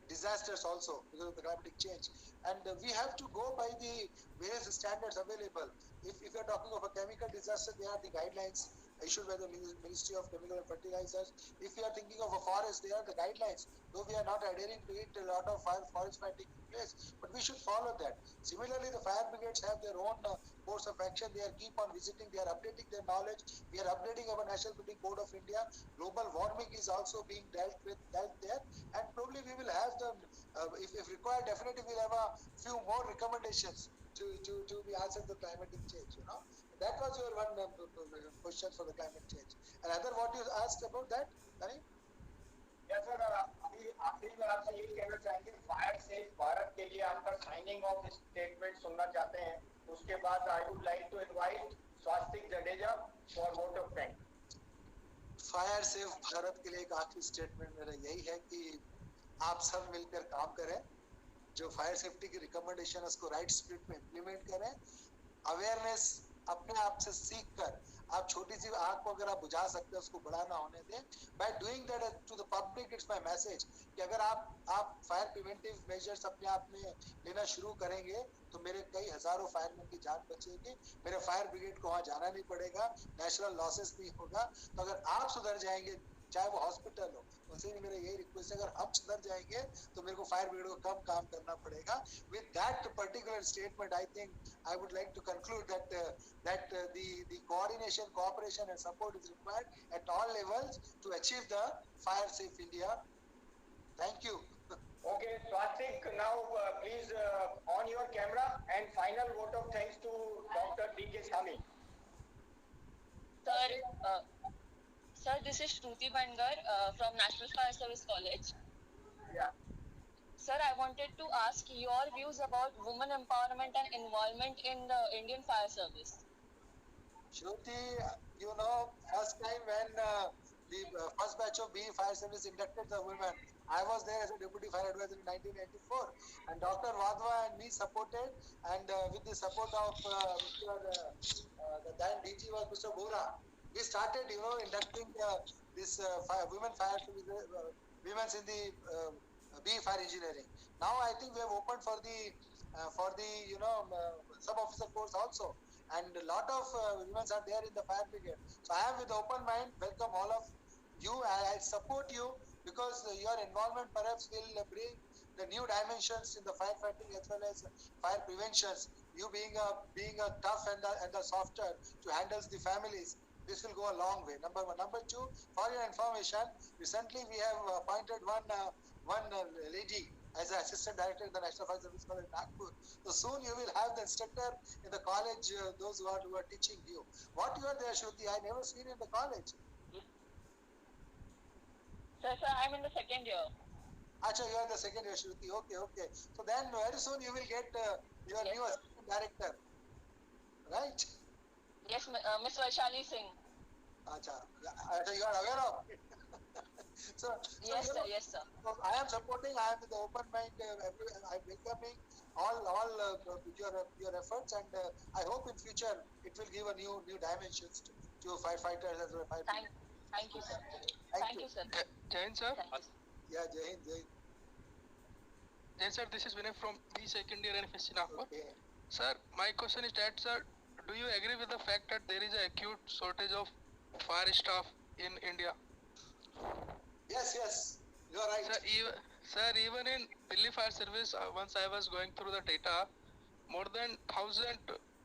Speaker 2: disasters also because of the climatic change. And we have to go by the various standards available. If you are talking of a chemical disaster, there are the guidelines issued by the Ministry of Chemical and Fertilizers. If you are thinking of a forest, there are the guidelines. Though we are not adhering to it, a lot of forest fire taking place, but we should follow that. Similarly, the fire brigades have their own course of action. They are keep on visiting. They are updating their knowledge. We are updating our National Building Code of India. Global warming is also being dealt there, and probably we will have the if required, definitely we'll have a few more recommendations to be answered the climatic change. You know. That was your one question for the climate change. And other what you asked about that, Sunny?
Speaker 1: Yes, sir. अभी आखिरी में आपसे यही कहना चाहेंगे, fire safe Bharat के लिए आपका साइनिंग ऑफ स्टेटमेंट सुनना चाहते हैं. उसके बाद I would like to invite Swastik Jadeja for vote of thanks.
Speaker 2: Fire safe Bharat के लिए एक आखिरी स्टेटमेंट मेरा यही है कि आप सब मिलकर काम करें, जो फायर सेफ्टी की रिकमेंडेशन है उसको राइट स्पिरिट में इम्प्लीमेंट करें. अवेयरनेस अपने आप से सीख कर आप छोटी सी आग को अगर आप बुझा सकते हैं उसको बड़ा ना होने दें. By doing that to the public, it's my message कि अगर आप फायर प्रिवेंटिव मेजर्स अपने आप में लेना शुरू करेंगे तो मेरे कई हजारों फायरमैन की जान बचेगी. मेरे फायर ब्रिगेड को वहाँ जाना नहीं पड़ेगा, नेचुरल लॉसेस नहीं होगा. तो अगर आप सुधर जाएंगे, चाहे वो हॉस्पिटल हो, उनसे भी मेरा यही रिक्वेस्ट है, अगर हम सुधर जाएंगे तो मेरे को फायर ब्रिगेड को कम काम करना पड़ेगा. With that particular statement I think I would like to conclude that the coordination, cooperation and support is required at all levels to achieve the fire safe India. Thank you.
Speaker 1: Okay, Swastik, now please on your camera and final vote of thanks to Dr. D.K. Shami.
Speaker 6: Sir, this is Shruti Bangar from National Fire Service College.
Speaker 1: Yeah.
Speaker 6: Sir, I wanted to ask your views about women empowerment and involvement in the Indian Fire Service.
Speaker 2: Shruti, you know, first time when the first batch of BE Fire Service inducted the women, I was there as a Deputy Fire Advisor in 1994, and Dr. Wadhwa and me supported, and with the support of the then DG was Mr. Bora, we started, you know, inducting this women fire service, women in the BE Fire Engineering. Now I think we have opened for the you know sub-officer course also, and a lot of women are there in the fire brigade. So I am with open mind, welcome all of you. I support you because your involvement perhaps will bring the new dimensions in the firefighting as well as fire preventions. You being a tough and the softer to handle the families, this will go a long way. Number one. Number two, for your information, recently we have appointed one lady as an assistant director in the National Fire Service College Nagpur. So soon you will have the instructor in the college, those who are teaching you. What you are there, Shruti? I never seen in the college.
Speaker 6: Sir, I'm in the second year.
Speaker 2: Acha, you are in the second year, Shruti. Okay. So then very soon you will get your new assistant director, right?
Speaker 6: Yes, Miss Vaishali Singh.
Speaker 2: Acha, you are aware of it. So
Speaker 6: yes, sir. Yes, sir.
Speaker 2: So I am supporting. I am with the open mind. I am welcoming all your efforts, and I hope in future it will give a new dimensions to firefighters as well as firefighters.
Speaker 6: Thank you, sir. Thank you, sir.
Speaker 7: Jai Hind, sir.
Speaker 2: Yeah, Jai Hind.
Speaker 7: Jai Hind, sir. This is Vinay from B second year NFSC Nagpur.
Speaker 2: Okay.
Speaker 7: Sir, my question is that, sir, do you agree with the fact that there is an acute shortage of fire staff in India?
Speaker 2: Yes, you are right.
Speaker 7: Sir, even in Delhi Fire Service, once I was going through the data, more than 1,000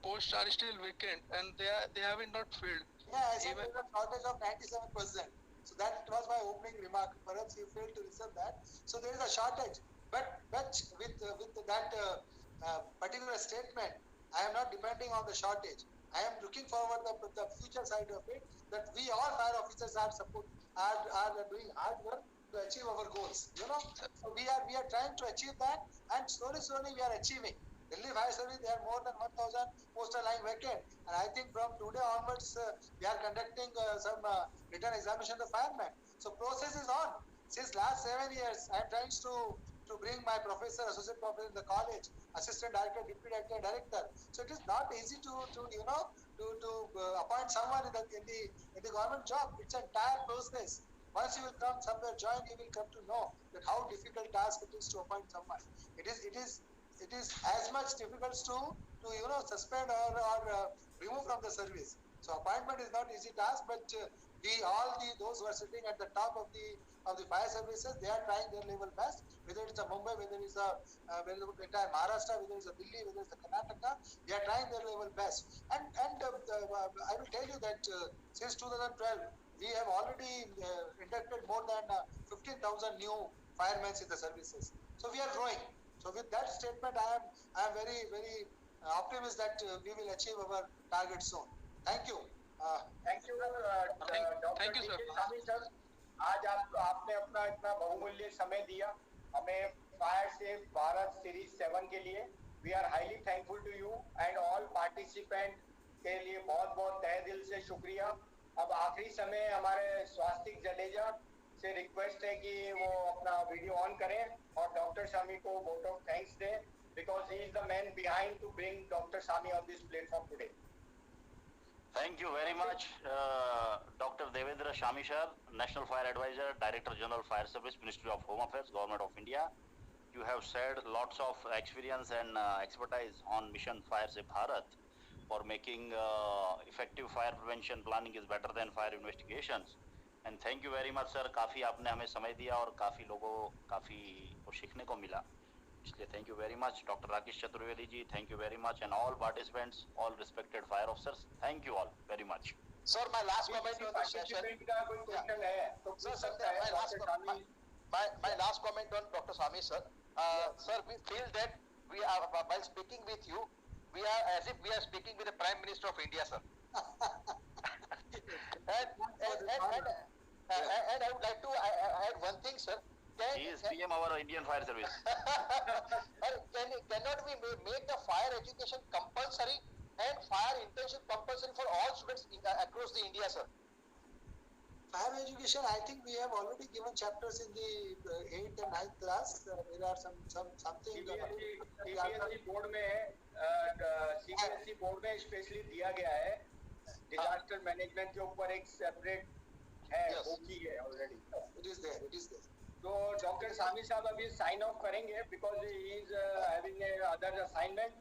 Speaker 7: posts are still vacant and they have not filled.
Speaker 2: Yeah, I said
Speaker 7: Even
Speaker 2: there's a shortage of 97%. So that was my opening remark. Perhaps you failed to listen that. So there is a shortage. But with that particular statement, I am not depending on the shortage. I am looking forward the future side of it, that we all fire officers are doing hard work to achieve our goals. So we are trying to achieve that, and slowly we are achieving. Delhi Fire Service, there are more than 1,000 poster lying vacant, and I think from today onwards we are conducting some written examination of the firemen. So process is on. Since last 7 years, I am trying to bring my professor, associate professor in the college, assistant director, deputy director, director. So it is not easy to appoint someone in the government job. It's an entire process. Once you will come somewhere join, you will come to know that how difficult task it is to appoint someone. It is as much difficult to suspend or remove from the service. So appointment is not easy task, but those who are sitting at the top of the fire services, they are trying their level best. Whether it's a Mumbai, whether it's entire Maharashtra, whether it's a Delhi, whether it's a Karnataka, they are trying their level best. And I will tell you that since 2012, we have already inducted more than 15,000 new firemen in the services. So we are growing. So with that statement, I am very optimistic that we will achieve our target soon. Thank you.
Speaker 1: Thank you
Speaker 7: thank you,
Speaker 1: doctor
Speaker 7: sir.
Speaker 1: Shami sir, आज आपने अपना इतना बहुमूल्य समय दिया हमें fire safe Bharat series 7 के लिए. We are highly thankful to you and all participant के लिए बहुत बहुत तहे दिल से शुक्रिया. अब आखिरी समय हमारे स्वास्तिक जडेजा से रिक्वेस्ट है कि वो अपना वीडियो ऑन करें और डॉक्टर शामी को वोट ऑफ थैंक्स दें, because he is the man behind to bring doctor Shami on this platform today.
Speaker 8: Thank you very much, Dr. Devendra Shami sir, National Fire Advisor, Director General Fire Service, Ministry of Home Affairs, Government of India. You have shared lots of experience and expertise on Mission Fire Safe Bharat for making effective fire prevention planning is better than fire investigations. And thank you very much sir. काफी आपने हमें समय दिया और काफी लोगों काफी को सीखने को मिला. इसलिए thank you very much, Dr. Rakesh Chaturvedi ji. Thank you very much, and all participants, all respected fire officers. Thank you all very much.
Speaker 4: Sir, my last comment on the session.
Speaker 1: का कोई question है तो
Speaker 4: Sir,
Speaker 1: पूछ
Speaker 4: sir,
Speaker 1: सकता है doctor Shami.
Speaker 4: my last comment on Dr. Shami, sir. Sir, we feel that we are, while speaking with you, we are as if we are speaking with the Prime Minister of India, sir. and I would like to add one thing, sir.
Speaker 8: He is PM our Indian Fire Service.
Speaker 4: Cannot we make the fire education compulsory and fire internship compulsory for all students across the India, sir?
Speaker 2: Fire education, I think we have already given chapters in the 8th and 9th class. There are something.
Speaker 1: CBSE board में CBSE board में specially दिया गया है disaster management के ऊपर एक separate है, वो की है ऑलरेडी.
Speaker 2: It is there.
Speaker 1: तो डॉक्टर शामी साहब अभी साइन ऑफ करेंगे because he is having other assignment.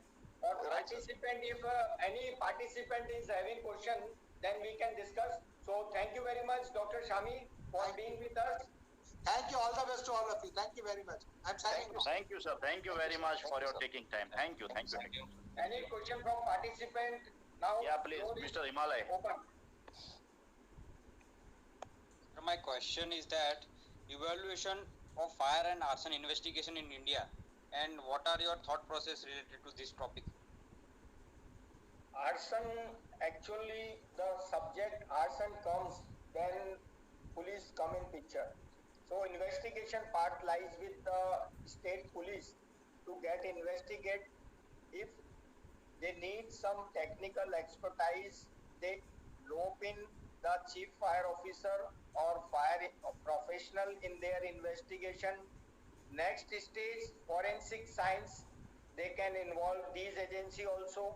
Speaker 1: और participant, if any participant is having question then we can discuss. So thank you very much doctor Shami for being with us.
Speaker 2: Thank you. All the best to all of you. Thank you very much. I'm signing off.
Speaker 8: Thank you sir. Thank you very much for your taking time. Thank you.
Speaker 1: Any question from participant now?
Speaker 8: Yeah, please, Mr. Himalay.
Speaker 1: Open.
Speaker 9: My question is that evaluation of fire and arson investigation in India, and what are your thought process related to this topic?
Speaker 1: Arson, actually the subject arson comes then police come in picture. So investigation part lies with the state police to get investigate. If they need some technical expertise, they rope in the chief fire officer or fire professional in their investigation. Next stage, forensic science, they can involve these agency also.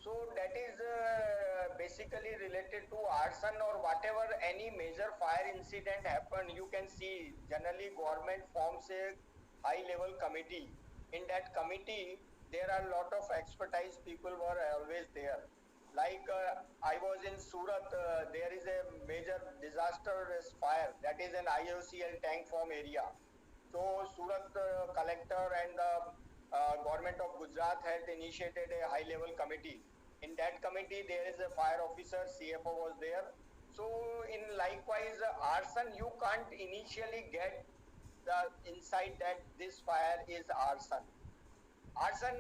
Speaker 1: So that is basically related to arson or whatever any major fire incident happen. You can see generally government forms a high level committee. In that committee there are lot of expertise people were always there. Like I was in Surat, there is a major disaster fire, that is an IOCL tank farm area. So Surat collector and the government of Gujarat had initiated a high level committee In that committee, there is a fire officer, CFO was there. So in likewise, arson, you can't initially get the insight that this fire is arson. Arson,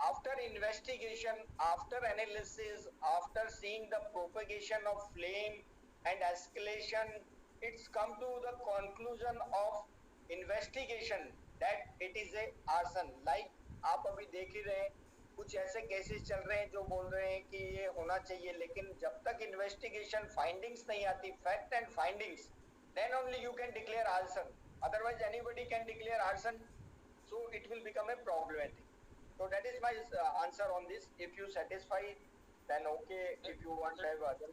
Speaker 1: after investigation, after analysis, after seeing the propagation of flame and escalation, it's come to the conclusion of investigation that it is a arson. Like आप अभी देख ही रहे हैं, कुछ ऐसे cases चल रहे हैं जो बोल रहे हैं कि ये होना चाहिए, लेकिन जब तक इन्वेस्टिगेशन फाइंडिंग्स नहीं आती, fact and findings, then only you can declare arson. Otherwise anybody can declare arson, so it will become a problematic. So that is my answer on this. If you satisfy, then okay. If you want to have other.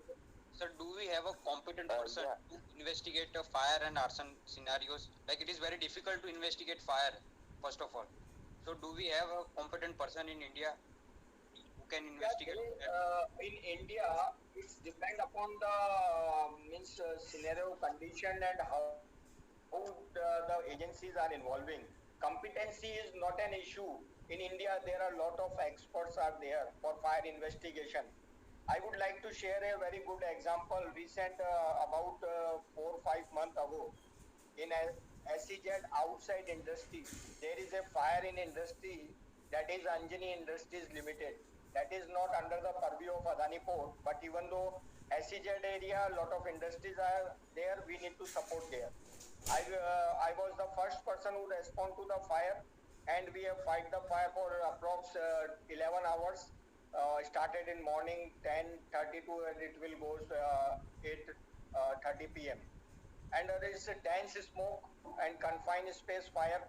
Speaker 9: Sir, do we have a competent person to investigate fire and arson scenarios? Like it is very difficult to investigate fire, first of all. So do we have a competent person in India who can investigate?
Speaker 1: In India, it's depend upon the scenario, condition, and how the agencies are involving. Competency is not an issue. In India, there are a lot of experts are there for fire investigation. I would like to share a very good example. Recent about 4 or 5 months ago, in a SEZ outside industry, there is a fire in industry, that is Anjani Industries Limited. That is not under the purview of Adani Port, but even though SEZ area, a lot of industries are there, we need to support there. I was the first person who respond to the fire, and we have fight the fire for approx 11 hours. Started in morning 10:30 to, and it will go 8:30 p.m. And there is a dense smoke and confined space fire.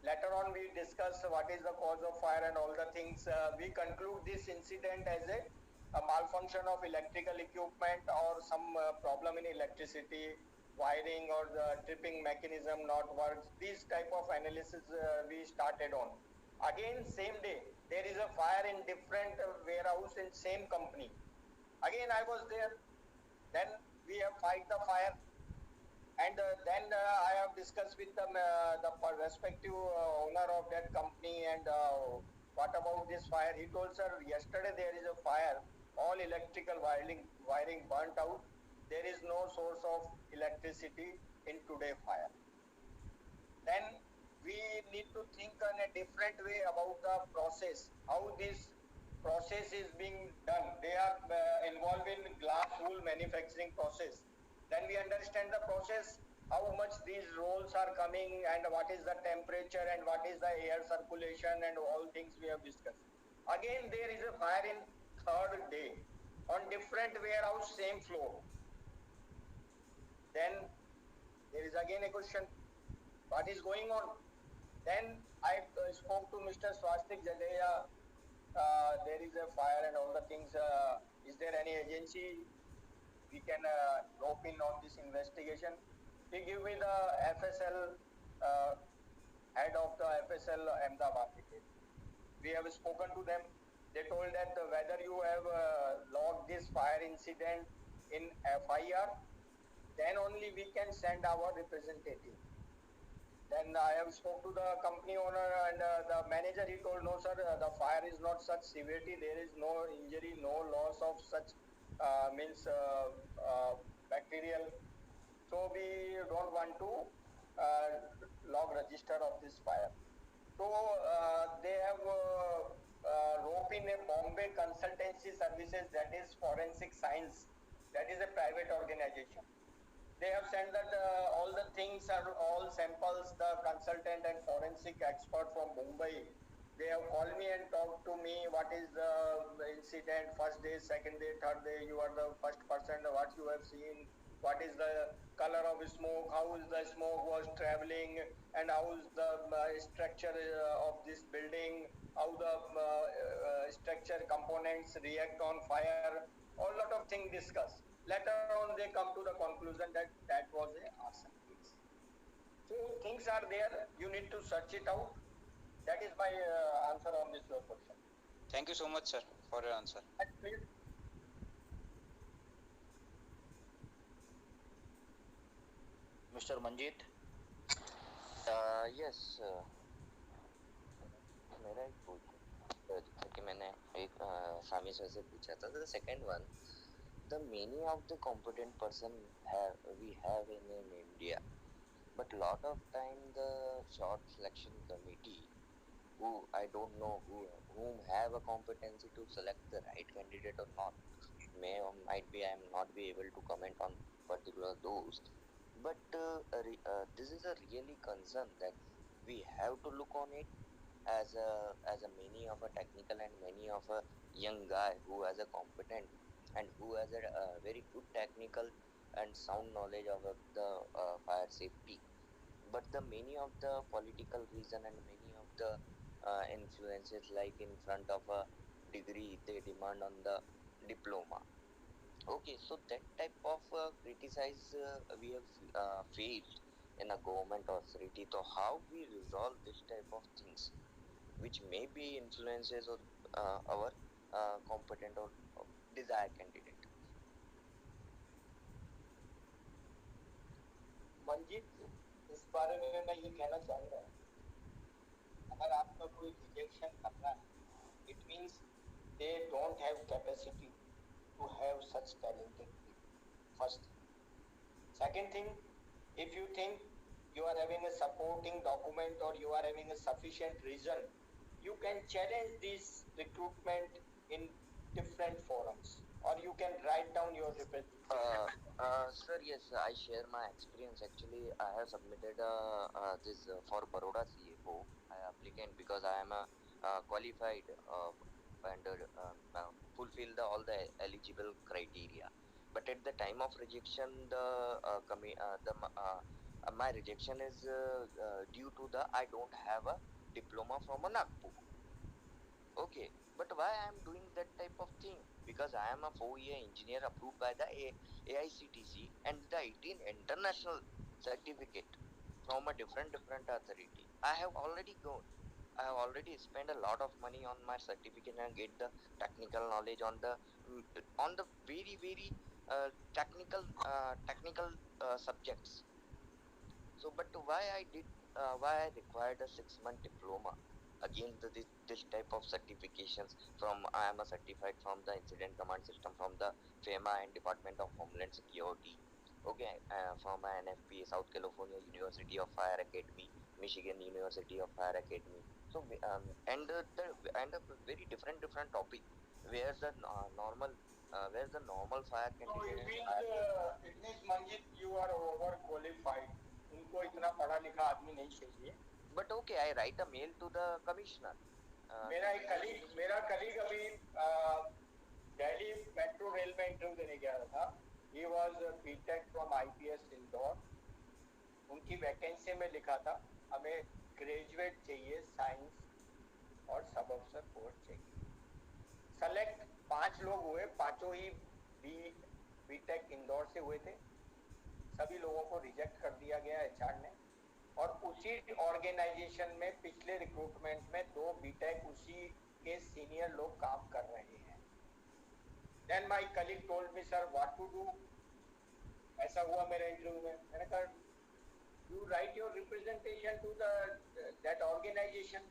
Speaker 1: Later on we discuss what is the cause of fire and all the things. We conclude this incident as a malfunction of electrical equipment or some problem in electricity, wiring, or the tripping mechanism not works. These type of analysis we started on. Again, same day, there is a fire in different warehouse in same company. Again, I was there. Then we have fight the fire, and then I have discussed with the respective owner of that company, and what about this fire? He told, sir, yesterday there is a fire, all electrical wiring burnt out. There is no source of electricity in today fire. Then we need to think in a different way about the process, how this process is being done. They are involved in glass wool manufacturing process. Then we understand the process, how much these rolls are coming, and what is the temperature, and what is the air circulation, and all things we have discussed. Again, there is a fire in third day on different warehouse, same floor. Then there is again a question, what is going on? Then I spoke to Mr. Swastik Jadeja. There is a fire and all the things. Is there any agency we can rope in on this investigation? He give me the FSL, head of the FSL Ahmedabad. We have spoken to them. They told that whether you have logged this fire incident in FIR, then only we can send our representative. Then I have spoke to the company owner and the manager. He told, no sir, the fire is not such severity. There is no injury, no loss of such bacterial. So we don't want to log register of this fire. So they have rope in a Bombay Consultancy Services, that is Forensic Science. That is a private organization. They have sent that all the things are all samples, the consultant and forensic expert from Mumbai. They have called me and talked to me what is the incident, first day, second day, third day, you are the first person, what you have seen, what is the color of smoke, how is the smoke was traveling, and how is the structure of this building, how the structure components react on fire, all lot of things discussed. Later on, they come to the conclusion that that was a arson case. So things are there. You need to search it out. That is my answer on this your question.
Speaker 9: Thank you so much, sir, for your answer.
Speaker 8: Mr. Manjeet.
Speaker 10: Yes. मेरा एक question कि मैंने एक Shami sir से पूछा था. The second one, the many of the competent person we have in India, but lot of time the short selection committee who I don't know whom have a competency to select the right candidate or not. May or might be I am not be able to comment on particular those, but this is a really concern that we have to look on it as a many of a technical and many of a young guy who has a competent and who has a very good technical and sound knowledge of the fire safety, but the many of the political reason and many of the influences like in front of a degree they demand on the diploma. Okay, so that type of criticize we have faced in a government authority. So how we resolve this type of things, which may be influences or our competent or desired candidate.
Speaker 1: Manjeet, इस बारे में मैं ये कहना चाहूंगा, अगर आपका कोई रिजेक्शन कर रहा है, it means they don't have capacity to have such talented people. First thing. Second thing, if you think you are having a supporting document or you are having a sufficient reason, you can challenge this recruitment in different forums, or you can write down your representation.
Speaker 10: Sir, yes, I share my experience. Actually, I have submitted this for Baroda CFO applicant because I am a qualified and fulfill all the eligible criteria. But at the time of rejection, my rejection is due to the I don't have a diploma from a Nagpur. Okay, but why I am doing that type of thing? Because I am a 4-year engineer approved by the AICTC and the 18 international certificate from a different authority. I have already gone. I have already spent a lot of money on my certificate and get the technical knowledge on the very technical subjects. So, but why I required a 6-month diploma against this type of certifications from I am a certified from the Incident Command System from the FEMA and Department of Homeland Security. Okay, from my NFP, South California University of Fire Academy, Michigan University of Fire Academy. So, and a very different topic where the normal fire
Speaker 1: So it
Speaker 10: candidate and
Speaker 1: means,
Speaker 10: fire.
Speaker 1: Manjit, you are overqualified. उनको इतना पढ़ा लिखा आदमी नहीं चाहिए.
Speaker 10: But okay, I write a mail to the commissioner.
Speaker 1: मेरा colleague अभी Delhi metro rail में इंटरव्यू देने गया था. He was BTech from IPS Indore. उनकी वैकेंसी में लिखा था हमें ग्रेजुएट चाहिए साइंस और सब अफसर पोस्ट चाहिए. सेलेक्ट 5 लोग हुए, पांचों ही बीटेक इंदौर से हुए थे. सभी लोगों को रिजेक्ट कर दिया गया एचआर ने, और उसी ऑर्गेनाइजेशन में पिछले रिक्रूटमेंट में 2 बीटेक उसी के सीनियर लोग काम कर रहे हैं. Then my colleague told me, sir what to do. ऐसा हुआ मेरे इंटरव्यू में. मैंने कहा you write your representation to that organisation.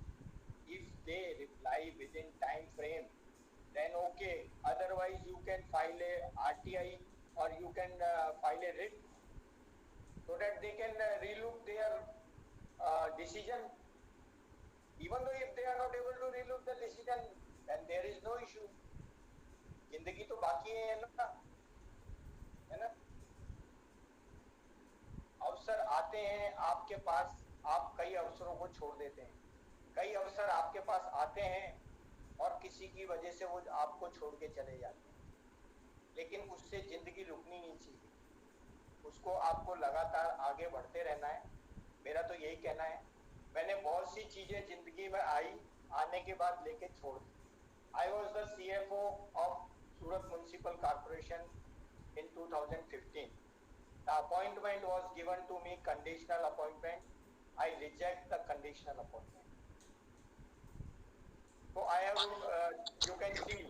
Speaker 1: If they reply within time frame, then okay, otherwise you can file a RTI or you can file a writ so that they can relook their decision. Even though if they are not able to relook the decision, then there is no issue. जिंदगी तो बाकी है ना, है ना. अवसर आते हैं आपके पास, आप कई अवसरों को छोड़ देते हैं. कई अवसर आपके पास आते हैं और किसी की वजह से वो आपको छोड़ के चले जाते हैं, लेकिन उससे जिंदगी रुकनी नहीं चाहिए. उसको आपको लगातार आगे बढ़ते रहना है. मेरा तो यही कहना है. मैंने बहुत सी चीजें जिंदगी में आने के बाद लेके छोड़ दी. I was the CFO of Surat Municipal Corporation in 2015. The appointment was given to me, conditional appointment. I reject the conditional appointment. So I have, you can see,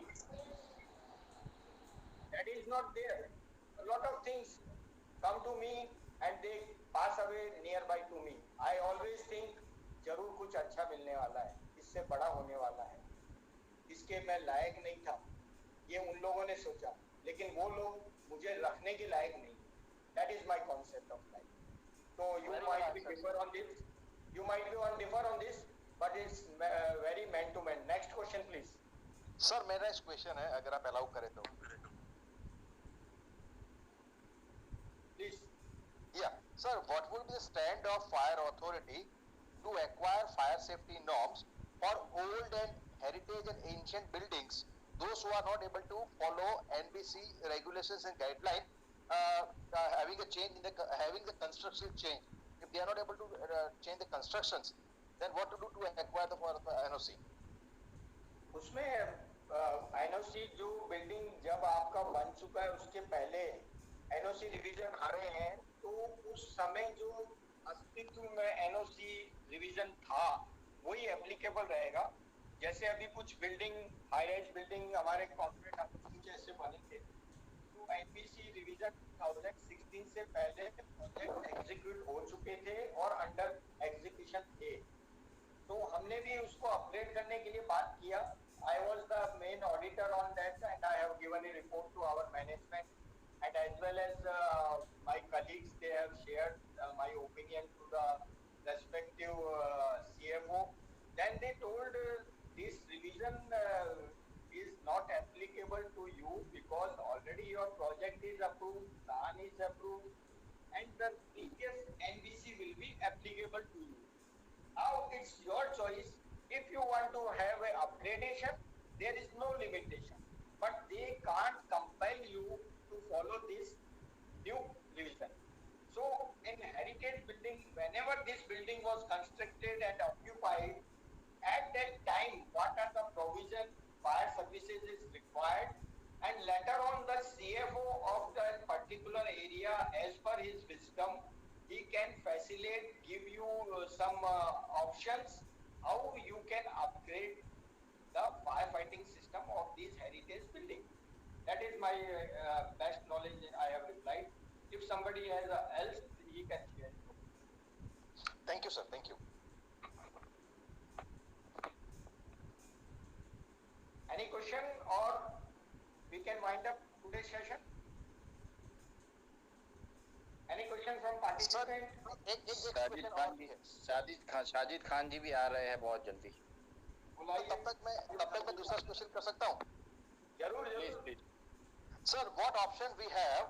Speaker 1: that is not there. A lot of things come to me and they pass away nearby to me. I always think जरूर कुछ अच्छा मिलने वाला है, इससे बड़ा होने वाला है, इसके मैं लायक नहीं था, ये उन लोगों ने सोचा, लेकिन वो लोग मुझे रखने के लायक नहीं। That is my concept of life. So you might be differ on this, you might be on differ on this, but it's very man to man. Next question please.
Speaker 4: Sir मेरा इस क्वेश्चन है, अगर आप allow करें तो
Speaker 1: Please.
Speaker 4: Yeah, sir, what would be the stand of fire authority to acquire fire safety norms for old and heritage and ancient buildings, those who are not able to follow NBC regulations and guidelines, having a change in having the construction change? If they are not able to change the constructions, then what to do to acquire the NOC?
Speaker 1: उसमें NOC जो building जब आपका बन चुका है उसके पहले NOC revision आ रहे हैं, तो उस समय जो अस्तित्व में NOC रिवीजन था वही एप्लीकेबल रहेगा. जैसे अभी कुछ बिल्डिंग, हाई राइज बिल्डिंग हमारे कॉर्पोरेट कुछ ऐसे बनेंगे तो NBC रिवीजन 2016 से पहले प्रोजेक्ट एग्जीक्यूट हो चुके थे और अंडर एग्जीक्यूशन थे, तो हमने भी उसको अपग्रेड करने के लिए बात किया. I was the main auditor on that and I have given a report to our management, and as well as my colleagues, they have shared my opinion to the respective CFO. Then they told this revision is not applicable to you because already your project is approved, plan is approved, and the previous NBC will be applicable to you. Now it's your choice. If you want to have an upgradation, there is no limitation, but they can't compel you to follow this new revision. So in heritage building, whenever this building was constructed and occupied, at that time what are the provision fire services is required, and later on the CFO of that particular area, as per his wisdom, he can facilitate, give you some options how you can upgrade the firefighting system of this heritage building. That is my best knowledge I have replied. If somebody has else, he can share.
Speaker 4: Thank you, sir. Thank you.
Speaker 1: Any question, or we can wind up today's session? Any question from participant?
Speaker 11: Sajid Khan जी भी आ रहे हैं बहुत जल्दी.
Speaker 4: तब तक मैं दूसरा question कर सकता हूँ?
Speaker 1: जरूर.
Speaker 4: Sir, what option we have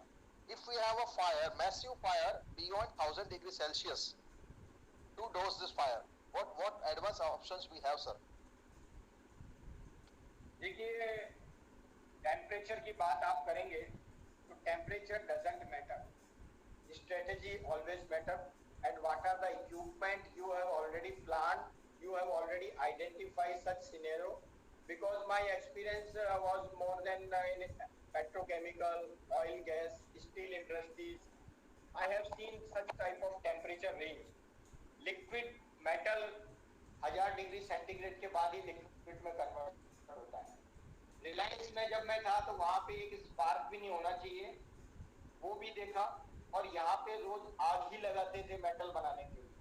Speaker 4: if we have a fire, massive fire beyond 1000 degrees Celsius to dose this fire? What advanced options we have, sir?
Speaker 1: देखिए, टेम्परेचर की बात आप करेंगे तो temperature doesn't matter, strategy always better, and what are the equipment you have already planned, you have already identified such scenario, because my experience was more than in petrochemical, oil, gas, steel industries. I have seen such type of temperature range. Liquid metal 1000 degree centigrade के बाद ही liquid में convert होता है. रिलायंस में जब मैं था तो वहाँ पे एक स्पार्क भी नहीं होना चाहिए, वो भी देखा, और यहाँ पे रोज आग ही लगाते थे मेटल बनाने के लिए,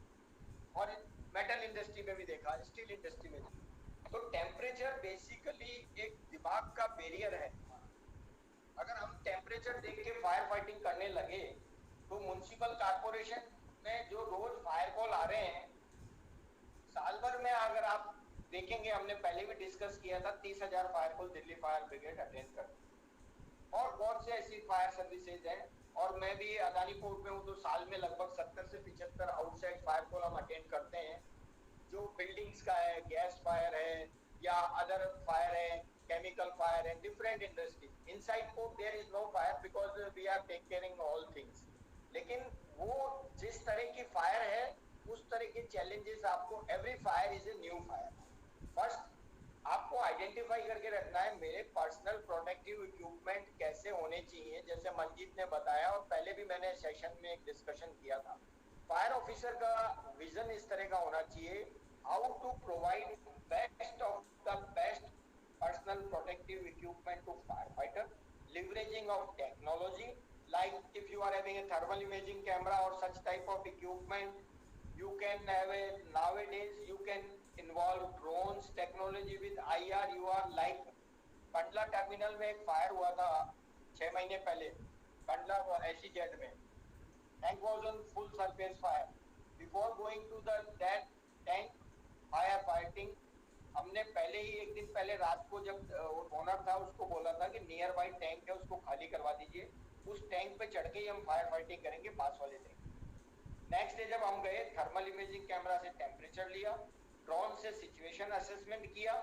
Speaker 1: और मेटल इंडस्ट्री में भी देखा, स्टील इंडस्ट्री में भी. तो टेम्परेचर बेसिकली एक दिमाग का बैरियर है. अगर हम टेम्परेचर देख के फायर फाइटिंग करने लगे तो म्युनिसिपल कॉर्पोरेशन में जो रोज फायर कॉल आ रहे हैं, साल भर में अगर आप देखेंगे, हमने पहले भी डिस्कस किया था, 30,000 fire call Delhi fire brigade attend करती है, और बहुत से ऐसी फायर सर्विसेज हैं. और मैं भी अदानी पोर्ट में हूँ तो साल में लगभग 70 से 75 आउटसाइड फायर कॉल हम अटेंड करते हैं, जो बिल्डिंग्स का है, गैस फायर है या अदर फायर है, केमिकल फायर है, different industry. Inside port there is no fire because we are take caring all things. लेकिन वो जिस तरह की फायर है उस तरह के चैलेंजेस आपको, every fire is a new fire. First आपको आइडेंटिफाई करके रखना है मेरे पर्सनल प्रोटेक्टिव इक्विपमेंट कैसे होने चाहिए, जैसे मंजीत ने बताया, और पहले भी मैंने सेशन में एक डिस्कशन किया था. फायर ऑफिसर का विजन इस तरह का होना चाहिए, how to provide best of the best personal protective equipment to fire fighter, leveraging of technology, like if you are having a thermal imaging camera or such type of equipment, you can have a nowadays you can involve drones technology with IR. You are like Kandla terminal में एक fire हुआ था 6 महीने पहले Kandla SEZ में. Tank was on full surface fire. Before going to that tank fire fighting, हमने पहले ही एक दिन पहले रात को जब ओनर था उसको बोला था कि नियर बाई टैंक है उसको खाली करवा दीजिए, उस टैंक पे चढ़ के ही हम फायर फाइटिंग करेंगे पास वाले टैंक. नेक्स्ट डे जब हम गए थर्मल इमेजिंग कैमरा से टेम्परेचर लिया, ड्रोन से सिचुएशन असेसमेंट किया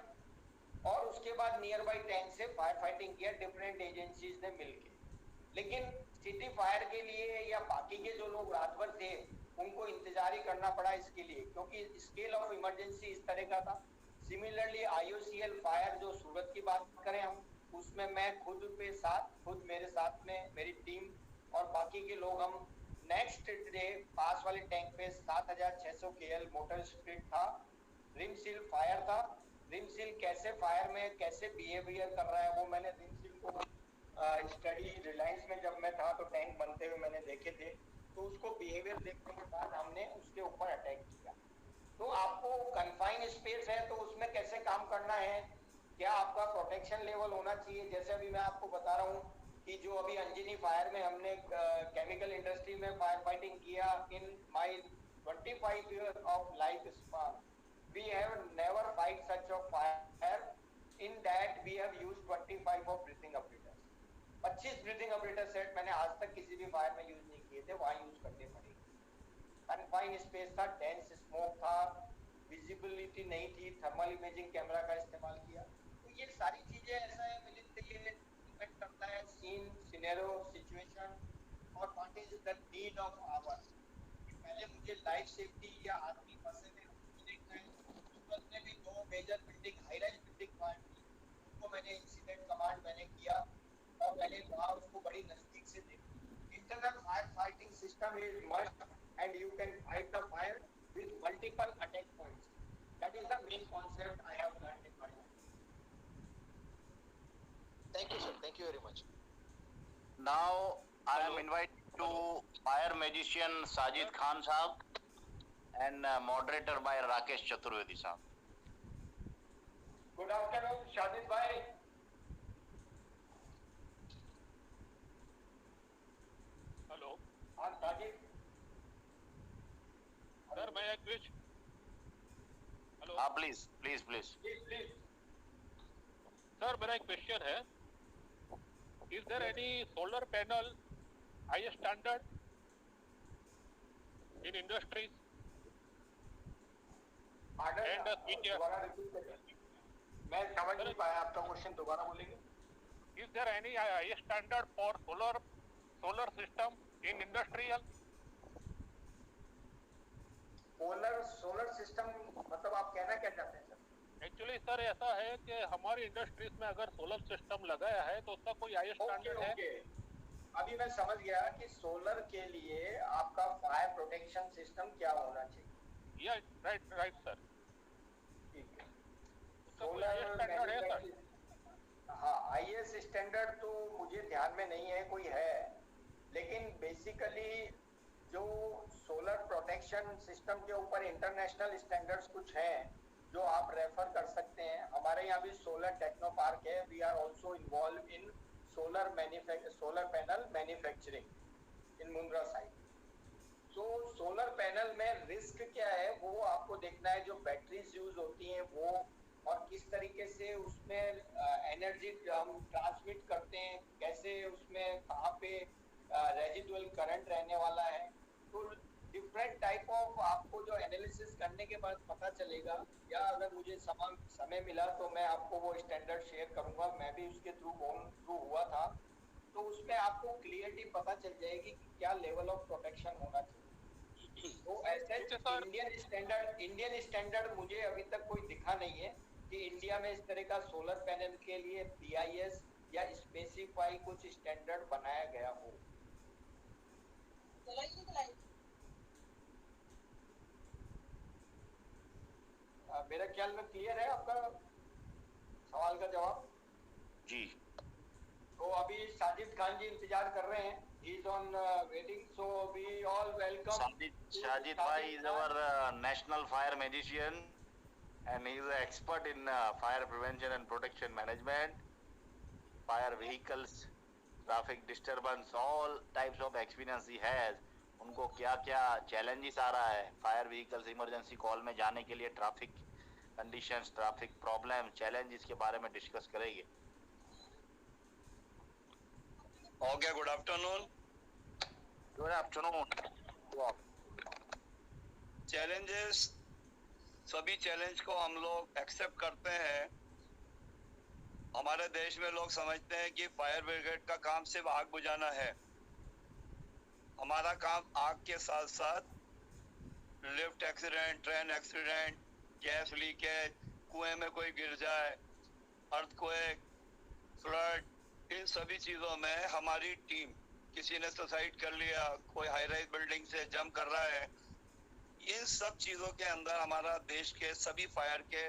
Speaker 1: और उसके बाद नियर बाई टैंक से फायर फाइटिंग किया डिफरेंट एजेंसीज ने मिलके. लेकिन सिटी फायर के लिए या बाकी के जो लोग रात भर थे उनको इंतजार ही करना पड़ा इसके लिए, क्योंकि स्केल ऑफ इमरजेंसी इस तरह का था. सिमिलरली IOCL फायर जो सूरत की बात करें हम, उसमें मैं खुद मेरे साथ में मेरी टीम और बाकी के लोग हम नेक्स्ट डे पास वाले टैंक पे 7600 KL मोटर स्प्रिट था, रिम सील फायर था. रिम सील कैसे फायर में कैसे बिहेवियर कर रहा है वो मैंने रिम सील को स्टडी रिलायंस में जब मैं था तो टैंक बनते हुए मैंने देखे थे, तो उसको बिहेवियर देखने के बाद हमने उसके ऊपर अटैक किया. तो आपको कन्फाइन स्पेस है तो उसमें कैसे काम करना है, क्या आपका प्रोटेक्शन लेवल होना चाहिए. जैसे अभी मैं आपको बता रहा हूँ कि जो अभी अंजनी फायर में हमने केमिकल इंडस्ट्री में फायर फाइटिंग किया in my 25 years of life span, we have never fight such a fire. In that we have used 25 of breathing apparatus. 25 breathing operator set मैंने आज तक किसी भी फायर में यूज नहीं किए थे, वहाँ यूज करने पड़े. कन्फाइन स्पेस था, डेंस स्मोक था, विजिबिलिटी नहीं थी, थर्मल इमेजिंग कैमरा का इस्तेमाल किया. तो ये सारी चीजें ऐसा है मिलिट्री के लिए डिपेंड करता है सीन सिनेरियो सिचुएशन और what is the need of hour. पहले मुझे लाइफ सेफ्टी या आदमी फंसे में देखना है. सूरत में भी 2 major building high rise building fire थी, उनको मैंने इंसिडेंट कमांड मैंने किया और मैंने वहाँ उसको बड़ी नजदीक से देखा. Internal fire fighting system is must and you can fight the fire with multiple attack points. That is the main concept I have learned in my life.
Speaker 4: Thank you, sir. Thank you very much.
Speaker 8: Now I am invited to fire magician Sajid Khan Sahab and moderator by Rakesh Chaturvedi Sahab.
Speaker 1: Good afternoon, Shadid bhai.
Speaker 12: Hello.
Speaker 1: हाँ Sajid.
Speaker 12: Sir, may I question? Hello.
Speaker 8: Please.
Speaker 1: Please.
Speaker 12: Sir, मेरा एक question है. Is there any solar panel high standard in industries? And
Speaker 1: दोबारा repeat करिए, मैं समझ नहीं पाया आपका क्वेश्चन, दोबारा बोलेंगे.
Speaker 12: Is there any high standard for solar system in industrial?
Speaker 1: Solar system मतलब आप कहना क्या चाहते हैं सर?
Speaker 12: एक्चुअली सर ऐसा है कि हमारी इंडस्ट्रीज में अगर सोलर सिस्टम लगाया है तो उसका कोई हाई स्टैंडर्ड है.
Speaker 1: अभी मैं समझ गया कि सोलर के लिए आपका फायर प्रोटेक्शन सिस्टम क्या होना चाहिए.
Speaker 12: या राइट सर.
Speaker 1: ठीक है.
Speaker 12: सोलर स्टैंडर्ड है सर.
Speaker 1: हाँ, IS स्टैंडर्ड तो मुझे ध्यान में नहीं है कोई है, लेकिन बेसिकली जो सोलर प्रोटेक्शन सिस्टम के ऊपर इंटरनेशनल स्टैंडर्ड्स कुछ हैं जो आप रेफर कर सकते हैं. हमारे यहाँ भी सोलर टेक्नो पार्क है. We are also involve in solar panel manufacturing in Mundra side. तो सोलर पैनल में रिस्क क्या है वो आपको देखना है. जो बैटरीज यूज होती हैं वो और किस तरीके से उसमें एनर्जी हम ट्रांसमिट करते हैं, कैसे उसमें कहाँ पे रेजिडुअल करंट रहने वाला है. तो डिफरेंट टाइप ऑफ आपको जो एनालिसिस करने के बाद पता चलेगा, या अगर मुझे समय मिला तो मैं आपको वो स्टैंडर्ड शेयर करूंगा. मैं भी उसके थ्रू हुआ था, तो उसमें आपको क्लियरली पता चल जाएगी कि क्या लेवल ऑफ प्रोटेक्शन होना चाहिए. तो ऐसे इंडियन स्टैंडर्ड मुझे अभी तक कोई दिखा नहीं है कि इंडिया में इस तरह का सोलर पैनल के लिए BIS या स्पेसिफाई कुछ स्टैंडर्ड बनाया गया हो. मेरा ख्याल में क्लियर है आपका सवाल का जवाब
Speaker 8: जी.
Speaker 1: तो अभी साजिद खान जी इंतजार कर रहे हैं. He's on waiting, so we all welcome.
Speaker 8: Shajid Bhai is our national fire magician, and he is an expert in fire prevention and protection management, fire vehicles, traffic disturbance, all types of experience he has. उनको क्या क्या challenges आ रहा है fire vehicles emergency call में जाने के लिए, traffic conditions, traffic problem, challenges के बारे में discuss करेंगे.
Speaker 3: Okay, good afternoon.
Speaker 8: Good afternoon.
Speaker 3: Challenges, सभी चैलेंज को हम लोग एक्सेप्ट करते हैं. हमारे देश में लोग समझते हैं कि फायर ब्रिगेड का काम सिर्फ आग बुझाना है. हमारा काम आग के साथ साथ lift accident, train accident, gas leakage, कुएं में कोई गिर जाए, अर्थक्वेक, फ्लड, इन सभी चीज़ों में हमारी टीम, किसी ने सुसाइड कर लिया, कोई हाई राइज बिल्डिंग से जंप कर रहा है, इन सब चीज़ों के अंदर हमारा देश के सभी फायर के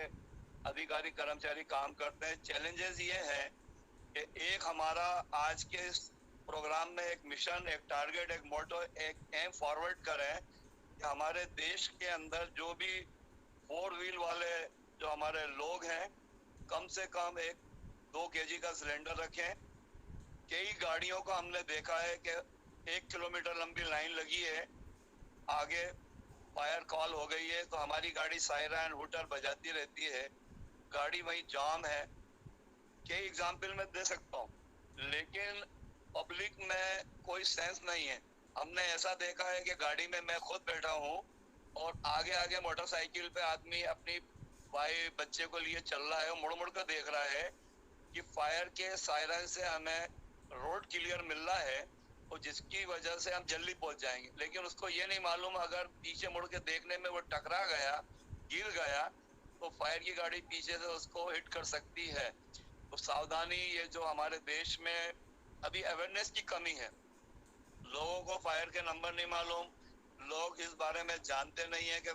Speaker 3: अधिकारी कर्मचारी काम करते हैं. चैलेंजेस ये हैं कि एक हमारा आज के इस प्रोग्राम में एक मिशन, एक टारगेट, एक मोटो, एक एम फॉरवर्ड करें कि हमारे देश के अंदर जो भी 4 व्हील वाले जो हमारे लोग हैं, कम से कम 1-2 kg का सिलेंडर रखें. कई गाड़ियों को हमने देखा है कि 1 किलोमीटर लंबी लाइन लगी है, आगे फायर कॉल हो गई है तो हमारी गाड़ी सायरन हूटर बजाती रहती है, गाड़ी वहीं जाम है. कई एग्जाम्पल मैं दे सकता हूँ, लेकिन पब्लिक में कोई सेंस नहीं है. हमने ऐसा देखा है कि गाड़ी में मैं खुद बैठा हूँ और आगे आगे मोटरसाइकिल पे आदमी अपनी भाई बच्चे को लिए चल रहा है, मुड़ मुड़ कर देख रहा है कि फायर के सायरन से हमें रोड क्लियर मिल रहा है और जिसकी वजह से हम जल्दी पहुंच जाएंगे. लेकिन उसको ये नहीं मालूम अगर पीछे मुड़ के देखने में वो टकरा गया, गिर गया, तो फायर की गाड़ी पीछे से उसको हिट कर सकती है. तो सावधानी, ये जो हमारे देश में अभी अवेयरनेस की कमी है, लोगों को फायर के नंबर नहीं मालूम, लोग इस बारे में जानते नहीं है कि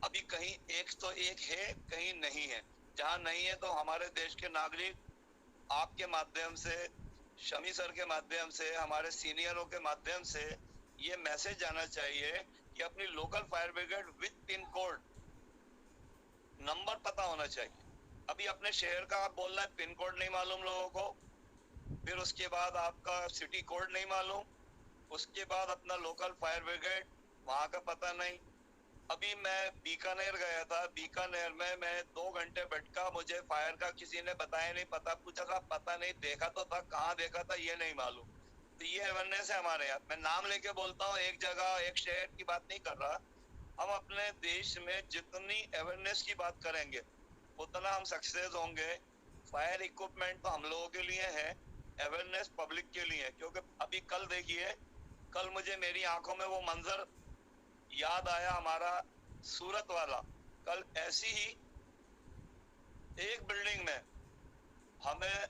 Speaker 3: अभी कहीं एक तो एक है, कहीं नहीं है. जहाँ नहीं है तो हमारे देश के नागरिक आपके माध्यम से, शमी सर के माध्यम से, हमारे सीनियरों के माध्यम से ये मैसेज जाना चाहिए कि अपनी local fire brigade with pin code number पता होना चाहिए. अभी अपने शहर का आप बोलना है, पिन कोड नहीं मालूम लोगों को, फिर उसके बाद आपका सिटी कोड नहीं मालूम, उसके बाद अपना लोकल फायर ब्रिगेड वहाँ का पता नहीं. अभी मैं बीकानेर गया था, बीकानेर में मैं 2 घंटे बैठा, मुझे फायर का किसी ने बताया नहीं, पता पूछा था, पता नहीं, देखा तो था, कहाँ देखा था ये नहीं मालूम. तो ये अवेयरनेस है हमारे यहाँ. मैं नाम लेके बोलता हूँ, एक जगह एक शहर की बात नहीं कर रहा. हम अपने देश में जितनी अवेयरनेस की बात करेंगे उतना हम सक्सेस होंगे. फायर इक्विपमेंट तो हम लोगों के लिए है, अवेयरनेस पब्लिक के लिए है. क्योंकि अभी कल देखिए, कल मुझे मेरी आंखों में वो मंजर याद आया, हमारा सूरत वाला. कल ऐसी ही एक बिल्डिंग में, हमें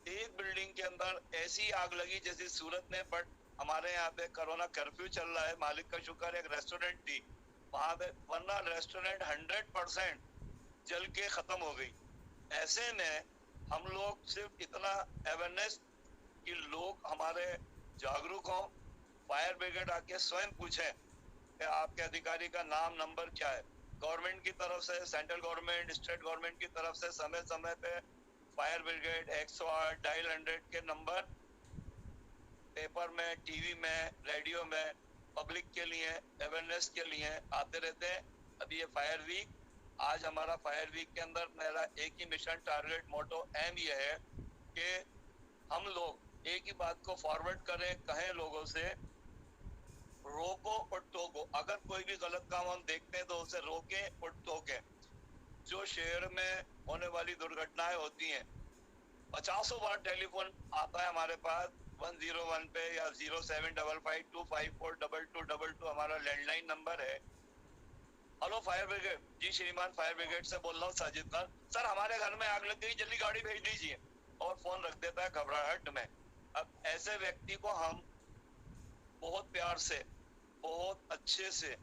Speaker 3: एक बिल्डिंग के अंदर ऐसी आग लगी जैसे सूरत में. बट हमारे यहाँ पे कोरोना कर्फ्यू चल रहा है, मालिक का शुक्र, एक रेस्टोरेंट थी वहां पे, वरना रेस्टोरेंट 100% जल के खत्म हो गई. ऐसे में हम लोग सिर्फ इतना अवेयरनेस कि लोग हमारे जागरूक हों, फायर ब्रिगेड आके स्वयं पूछें कि आपके अधिकारी का नाम, नंबर क्या है. गवर्नमेंट की तरफ से, सेंट्रल गवर्नमेंट, स्टेट गवर्नमेंट की तरफ से समय समय पे फायर ब्रिगेड 108, डायल 100 के नंबर पेपर में, टीवी में, रेडियो में पब्लिक के लिए अवेयरनेस के लिए आते रहते हैं. अभी ये फायर वीक, आज हमारा फायर वीक के अंदर मेरा एक ही मिशन, टारगेट, मोटो, एम ये है कि हम लोग एक ही बात को फॉरवर्ड करें, कहें लोगों से, रोको और टोको. अगर कोई भी गलत काम हम देखते हैं तो उसे रोके और टोके. जो शहर में होने वाली दुर्घटनाएं होती हैं, 50 बार टेलीफोन आता है हमारे पास 101 पे या 075525422222 हमारा लैंडलाइन नंबर है. हेलो फायर ब्रिगेड जी, श्रीमान फायर ब्रिगेड से बोल रहा हूँ, साजिद खान सर, हमारे घर में आग लग गई, जल्दी गाड़ी भेज दीजिए, और फोन रख देता है घबराहट में. अब ऐसे व्यक्ति को हम बहुत प्यार से, बहुत अच्छे से,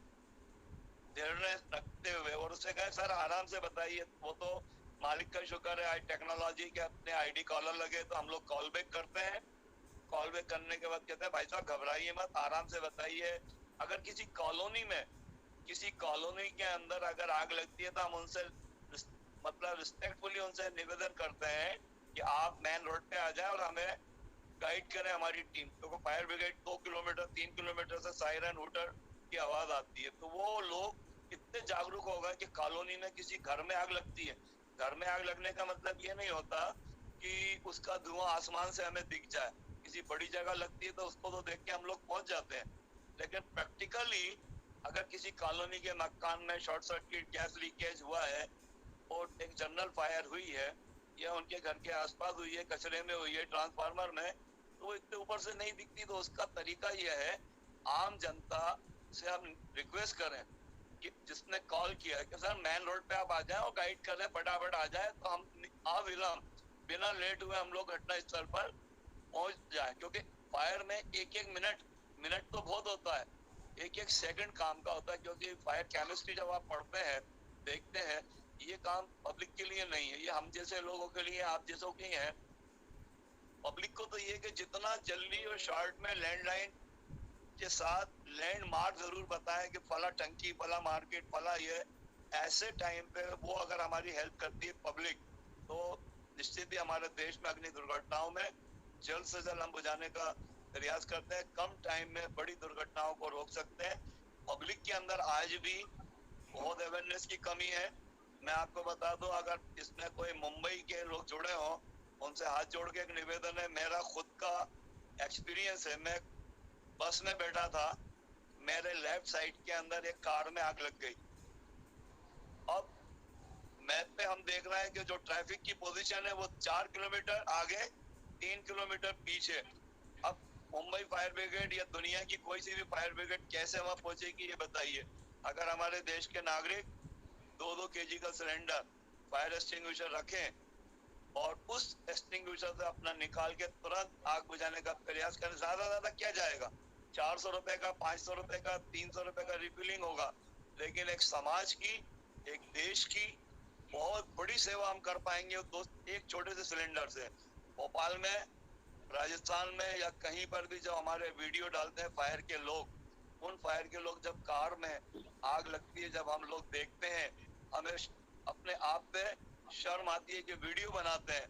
Speaker 3: धैर्य रखते हुए और उसे कहे सर आराम से बताइए, वो तो मालिक का शुक्र है आज टेक्नोलॉजी के अपने आईडी कॉलर लगे तो हम लोग कॉल बैक करते हैं. कॉल बैक करने के बाद कहते हैं भाई साहब घबराइए मत, आराम से बताइए। अगर किसी कॉलोनी में, किसी कॉलोनी के अंदर अगर आग लगती है तो हम उनसे मतलब रिस्पेक्टफुली उनसे निवेदन करते हैं कि आप मेन रोड पे आ जाएं और हमें गाइड करें हमारी टीम। क्योंकि फायर ब्रिगेड 2 किलोमीटर 3 किलोमीटर से सायरन हूटर की आवाज आती है, तो वो लोग इतने जागरूक हो गए कि कॉलोनी में किसी घर में आग लगती है, घर में आग लगने का मतलब ये नहीं होता कि उसका धुआं आसमान से हमें दिख जाए। किसी बड़ी जगह लगती है तो उसको तो देख के हम लोग पहुंच जाते हैं, लेकिन प्रैक्टिकली अगर किसी कॉलोनी के मकान में शॉर्ट सर्किट गैस लीकेज हुआ है और एक जनरल फायर हुई है या उनके घर के आसपास हुई है, कचरे में हुई है, ट्रांसफार्मर में, तो वो इतने ऊपर से नहीं दिखती। तो उसका तरीका यह है, आम जनता से हम रिक्वेस्ट करें कि जिसने कॉल किया है कि सर मेन रोड पे आप आ जाएं और गाइड करें, फटाफट आ जाए, तो हम अविलंब बिना लेट हुए हम लोग घटना स्थल पर पहुंच जाए। क्योंकि फायर में एक एक मिनट तो बहुत होता है, एक एक सेकंड काम का होता है। क्योंकि फायर केमिस्ट्री जब आप पढ़ते हैं, देखते हैं, ये काम पब्लिक के लिए नहीं है, ये हम जैसे लोगों के लिए, आप जैसों के हैं। पब्लिक को तो ये कि जितना जल्दी और शॉर्ट में लैंडलाइन के साथ लैंडमार्क जरूर बताएं कि फला टंकी, फला मार्केट, फला ये, ऐसे टाइम पे वो अगर हमारी हेल्प करती है पब्लिक, तो निश्चित ही हमारे देश में अग्नि दुर्घटनाओं में जल्द से जल्द हम बुझाने का प्रयास करते हैं, कम टाइम में बड़ी दुर्घटनाओं को रोक सकते हैं। पब्लिक के अंदर आज भी बहुत अवेयरनेस की कमी है। मैं आपको बता दूं, अगर इसमें कोई मुंबई के लोग जुड़े हों, उनसे हाथ जोड़ के एक निवेदन है, मेरा खुद का एक्सपीरियंस है। मैं बस में बैठा था, मेरे लेफ्ट साइड के अंदर एक कार में आग लग गई। अब मैप पे हम देख रहे हैं कि जो ट्रैफिक की पोजीशन है वो 4 किलोमीटर आगे, 3 किलोमीटर पीछे। अब मुंबई फायर ब्रिगेड या दुनिया की कोई सी भी फायर ब्रिगेड कैसे वहां पहुंचेगी, ये बताइए। अगर हमारे देश के नागरिक 2-2 केजी का सिलेंडर, फायर एक्सटिंग्विशर रखें और उस एक्सटिंग्विशर से अपना निकाल के तुरंत आग बुझाने का प्रयास करें, ज्यादा क्या जाएगा, 400 रुपए का, 500 रुपए का, 300 रुपए का रिफिलिंग होगा। लेकिन एक समाज की, एक देश की बहुत बड़ी सेवा हम कर पाएंगे एक छोटे से सिलेंडर से। भोपाल में, राजस्थान में या कहीं पर भी जब हमारे वीडियो डालते हैं फायर के लोग, उन फायर के लोग जब कार में आग लगती है, जब हम लोग देखते हैं, हमें अपने आप पे शर्म आती है कि वीडियो बनाते हैं,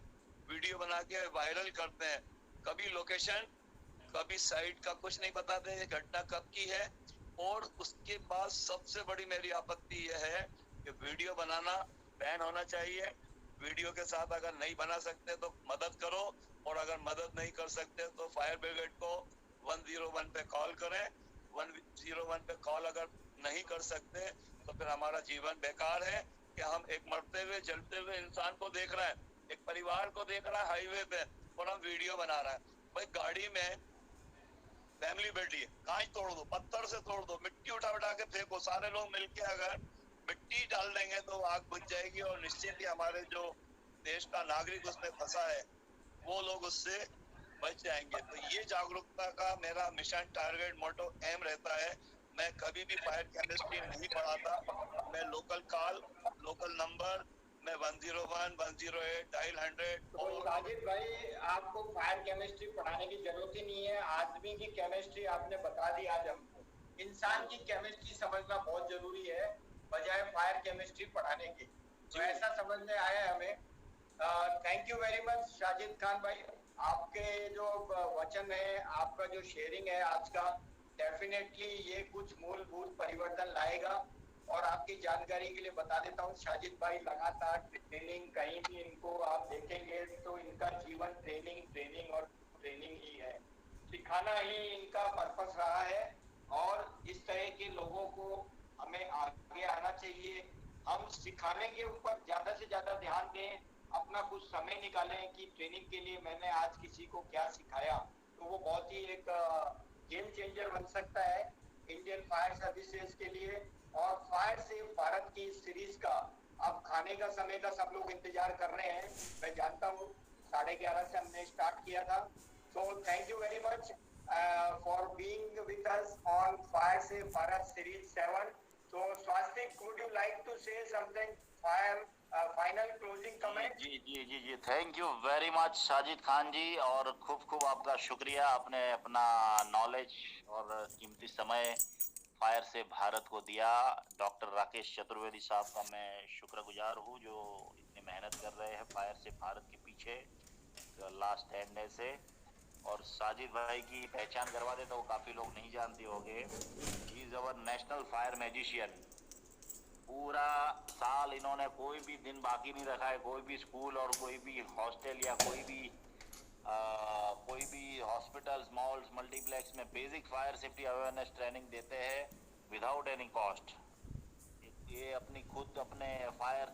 Speaker 3: वीडियो बना के वायरल करते हैं, कभी लोकेशन, कभी साइट का कुछ नहीं बताते ये घटना कब की है। और उसके बाद सबसे बड़ी मेरी आपत्ति यह है कि वीडियो बनाना बैन होना चाहिए। वीडियो के साथ अगर नहीं बना सकते तो मदद करो, और अगर मदद नहीं कर सकते तो फायर ब्रिगेड को 101 पे कॉल करें। 101 पे कॉल अगर नहीं कर सकते तो फिर हमारा जीवन बेकार है कि हम एक मरते हुए, जलते हुए इंसान को देख रहे हैं, एक परिवार को देख रहा है हाईवे पे, और हम वीडियो बना रहे हैं। भाई गाड़ी में फैमिली बैठी है, कांच तोड़ दो, पत्थर से तोड़ दो, मिट्टी उठा उठा के फेंको, सारे लोग मिलके अगर मिट्टी डाल देंगे तो आग बुझ जाएगी, और निश्चित ही हमारे जो देश का नागरिक उसमें फंसा है वो लोग उससे बच जाएंगे। तो ये जागरूकता का मेरा मिशन, टारगेट, मोटो, एम रहता है। मैं कभी भी फायर केमिस्ट्री नहीं पढ़ाता, मैं लोकल कॉल, लोकल नंबर, मैं 101, 108, डायल 100।
Speaker 1: तो साजिद भाई, आपको फायर केमिस्ट्री पढ़ाने की जरूरत ही नहीं है, आदमी की केमिस्ट्री आपने बता दी आज हमको। इंसान की केमिस्ट्री समझना बहुत जरूरी है बजाय फायर केमिस्ट्री पढ़ाने की, तो ऐसा समझ में आया है हमें। Thank you very much Sajid Khan भाई, आपके जो वचन है, आपका जो शेयरिंग है आज का, डेफिनेटली ये कुछ मूलभूत परिवर्तन लाएगा। और आपकी जानकारी के लिए बता देता हूँ, साजिद भाई लगातार ट्रेनिंग, कहीं भी इनको आप देखेंगे तो इनका जीवन ट्रेनिंग और ट्रेनिंग ही है, सिखाना ही इनका पर्पस रहा है। और इस तरह के लोगों को हमें आगे आना चाहिए। हम सिखाने के ऊपर ज्यादा से ज्यादा ध्यान दें, अपना कुछ समय निकालें कि ट्रेनिंग के लिए मैंने आज किसी को क्या सिखाया, तो वो बहुत ही एक गेम चेंजर बन सकता है इंडियन फायर सर्विसेज के लिए। और फायर सेफ भारत की सीरीज का अब खाने का समय का सब लोग इंतजार कर रहे हैं, मैं जानता हूँ 11:30 से हमने स्टार्ट किया था। सो thank you very much for being with us on fire safe Bharat series 7. So Swastik, would you like to say something, final closing comment?
Speaker 8: जी thank you very much Sajid Khan ji, और खूब खूब आपका शुक्रिया, आपने अपना नॉलेज और कीमती समय फायर से भारत को दिया। डॉक्टर राकेश चतुर्वेदी साहब का मैं शुक्रगुजार हूँ जो इतनी मेहनत कर रहे हैं फायर से भारत के पीछे लास्ट 10 डेज से। और साजिद भाई की पहचान करवा दे तो वो काफी लोग नहीं जानते होंगे, he is our national fire magician. पूरा साल इन्होंने कोई भी दिन बाकी नहीं रखा है, कोई भी स्कूल और कोई भी हॉस्टल या कोई भी हॉस्पिटल्स, मॉल्स, मल्टीप्लेक्स में basic fire safety awareness training देते हैं विदाउट एनी कॉस्ट। ये अपनी खुद अपने फायर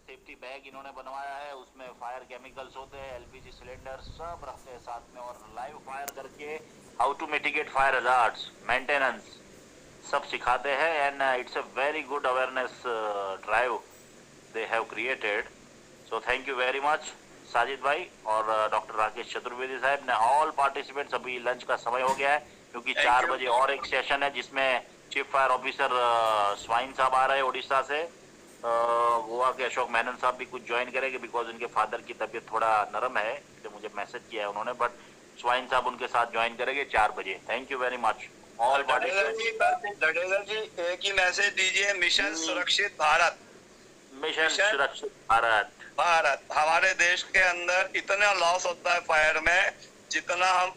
Speaker 8: सेफ्टी बैग इन्होंने बनवाया है, उसमें फायर केमिकल्स होते हैं, एलपीजी सिलेंडर सब रखते हैं साथ में, और लाइव फायर करके how to mitigate fire hazards, maintenance सब सिखाते हैं। And it's a very good awareness drive they have created. So thank you very much Sajid भाई और डॉक्टर राकेश चतुर्वेदी साहब ने ऑल पार्टिसिपेंट्स। अभी लंच का समय हो गया है क्योंकि 4 बजे और एक सेशन है जिसमें चीफ फायर ऑफिसर स्वाइन साहब आ रहे हैं उड़ीसा से। गोवा के अशोक मेनन साहब भी कुछ ज्वाइन करेंगे बिकॉज उनके फादर की तबीयत थोड़ा नरम है, इसलिए मुझे मैसेज किया है उन्होंने, बट स्वाइन साहब उनके साथ ज्वाइन करेंगे 4 बजे। Thank you very much all participants.
Speaker 13: Jadeja ji एक ही मैसेज दीजिए, मिशन सुरक्षित भारत।
Speaker 8: मिशन सुरक्षित भारत।
Speaker 13: हमारे देश के अंदर इतना लॉस होता है फायर में, जितना हम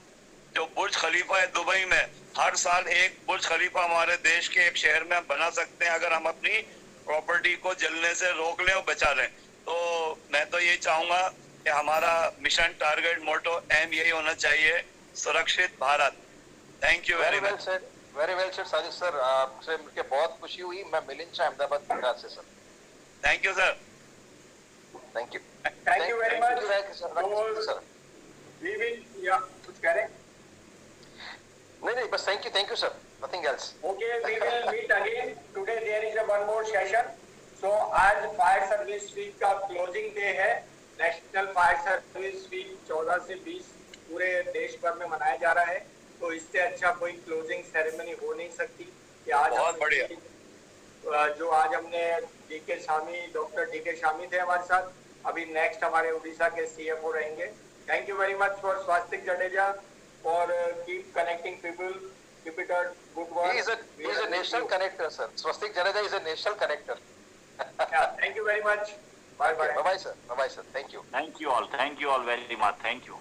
Speaker 13: जो बुर्ज खलीफा है दुबई में, हर साल एक बुर्ज खलीफा हमारे देश के एक शहर में बना सकते हैं अगर हम अपनी प्रॉपर्टी को जलने से रोक लें और बचा लें। तो मैं तो यही चाहूंगा कि हमारा मिशन टारगेट मोटो एम यही होना चाहिए, सुरक्षित Bharat. Thank you very much.
Speaker 4: Very well sir Sajid sir, आपसे मिलकर बहुत खुशी हुई। मैं मिलिंद शाह अहमदाबाद गुजरात से sir.
Speaker 13: Thank you sir.
Speaker 4: Thank you.
Speaker 1: Thank you very much
Speaker 4: sir.
Speaker 1: We will या कुछ करें?
Speaker 4: नहीं बस thank you sir, nothing else.
Speaker 1: Okay, we will meet again. Today there is a one more session. So आज fire service week का closing day है। National fire service week 14 से 20 पूरे देश भर में मनाया जा रहा है, तो इससे अच्छा कोई क्लोजिंग सेरेमनी हो नहीं सकती कि आज
Speaker 13: बहुत बढ़िया।
Speaker 1: जो आज हमने DK Shami, doctor DK Shami थे हमारे साथ, अभी नेक्स्ट हमारे उड़ीसा के सीएफओ रहेंगे। Thank you very much for Swastik Jadeja for keep connecting people, keep it a good work.
Speaker 4: He is a national connector sir. Swastik Jadeja is a national connector.
Speaker 1: Yeah, thank you very much. Bye bye.
Speaker 4: Bye bye sir. Thank you.
Speaker 8: Thank you all very much. Thank you.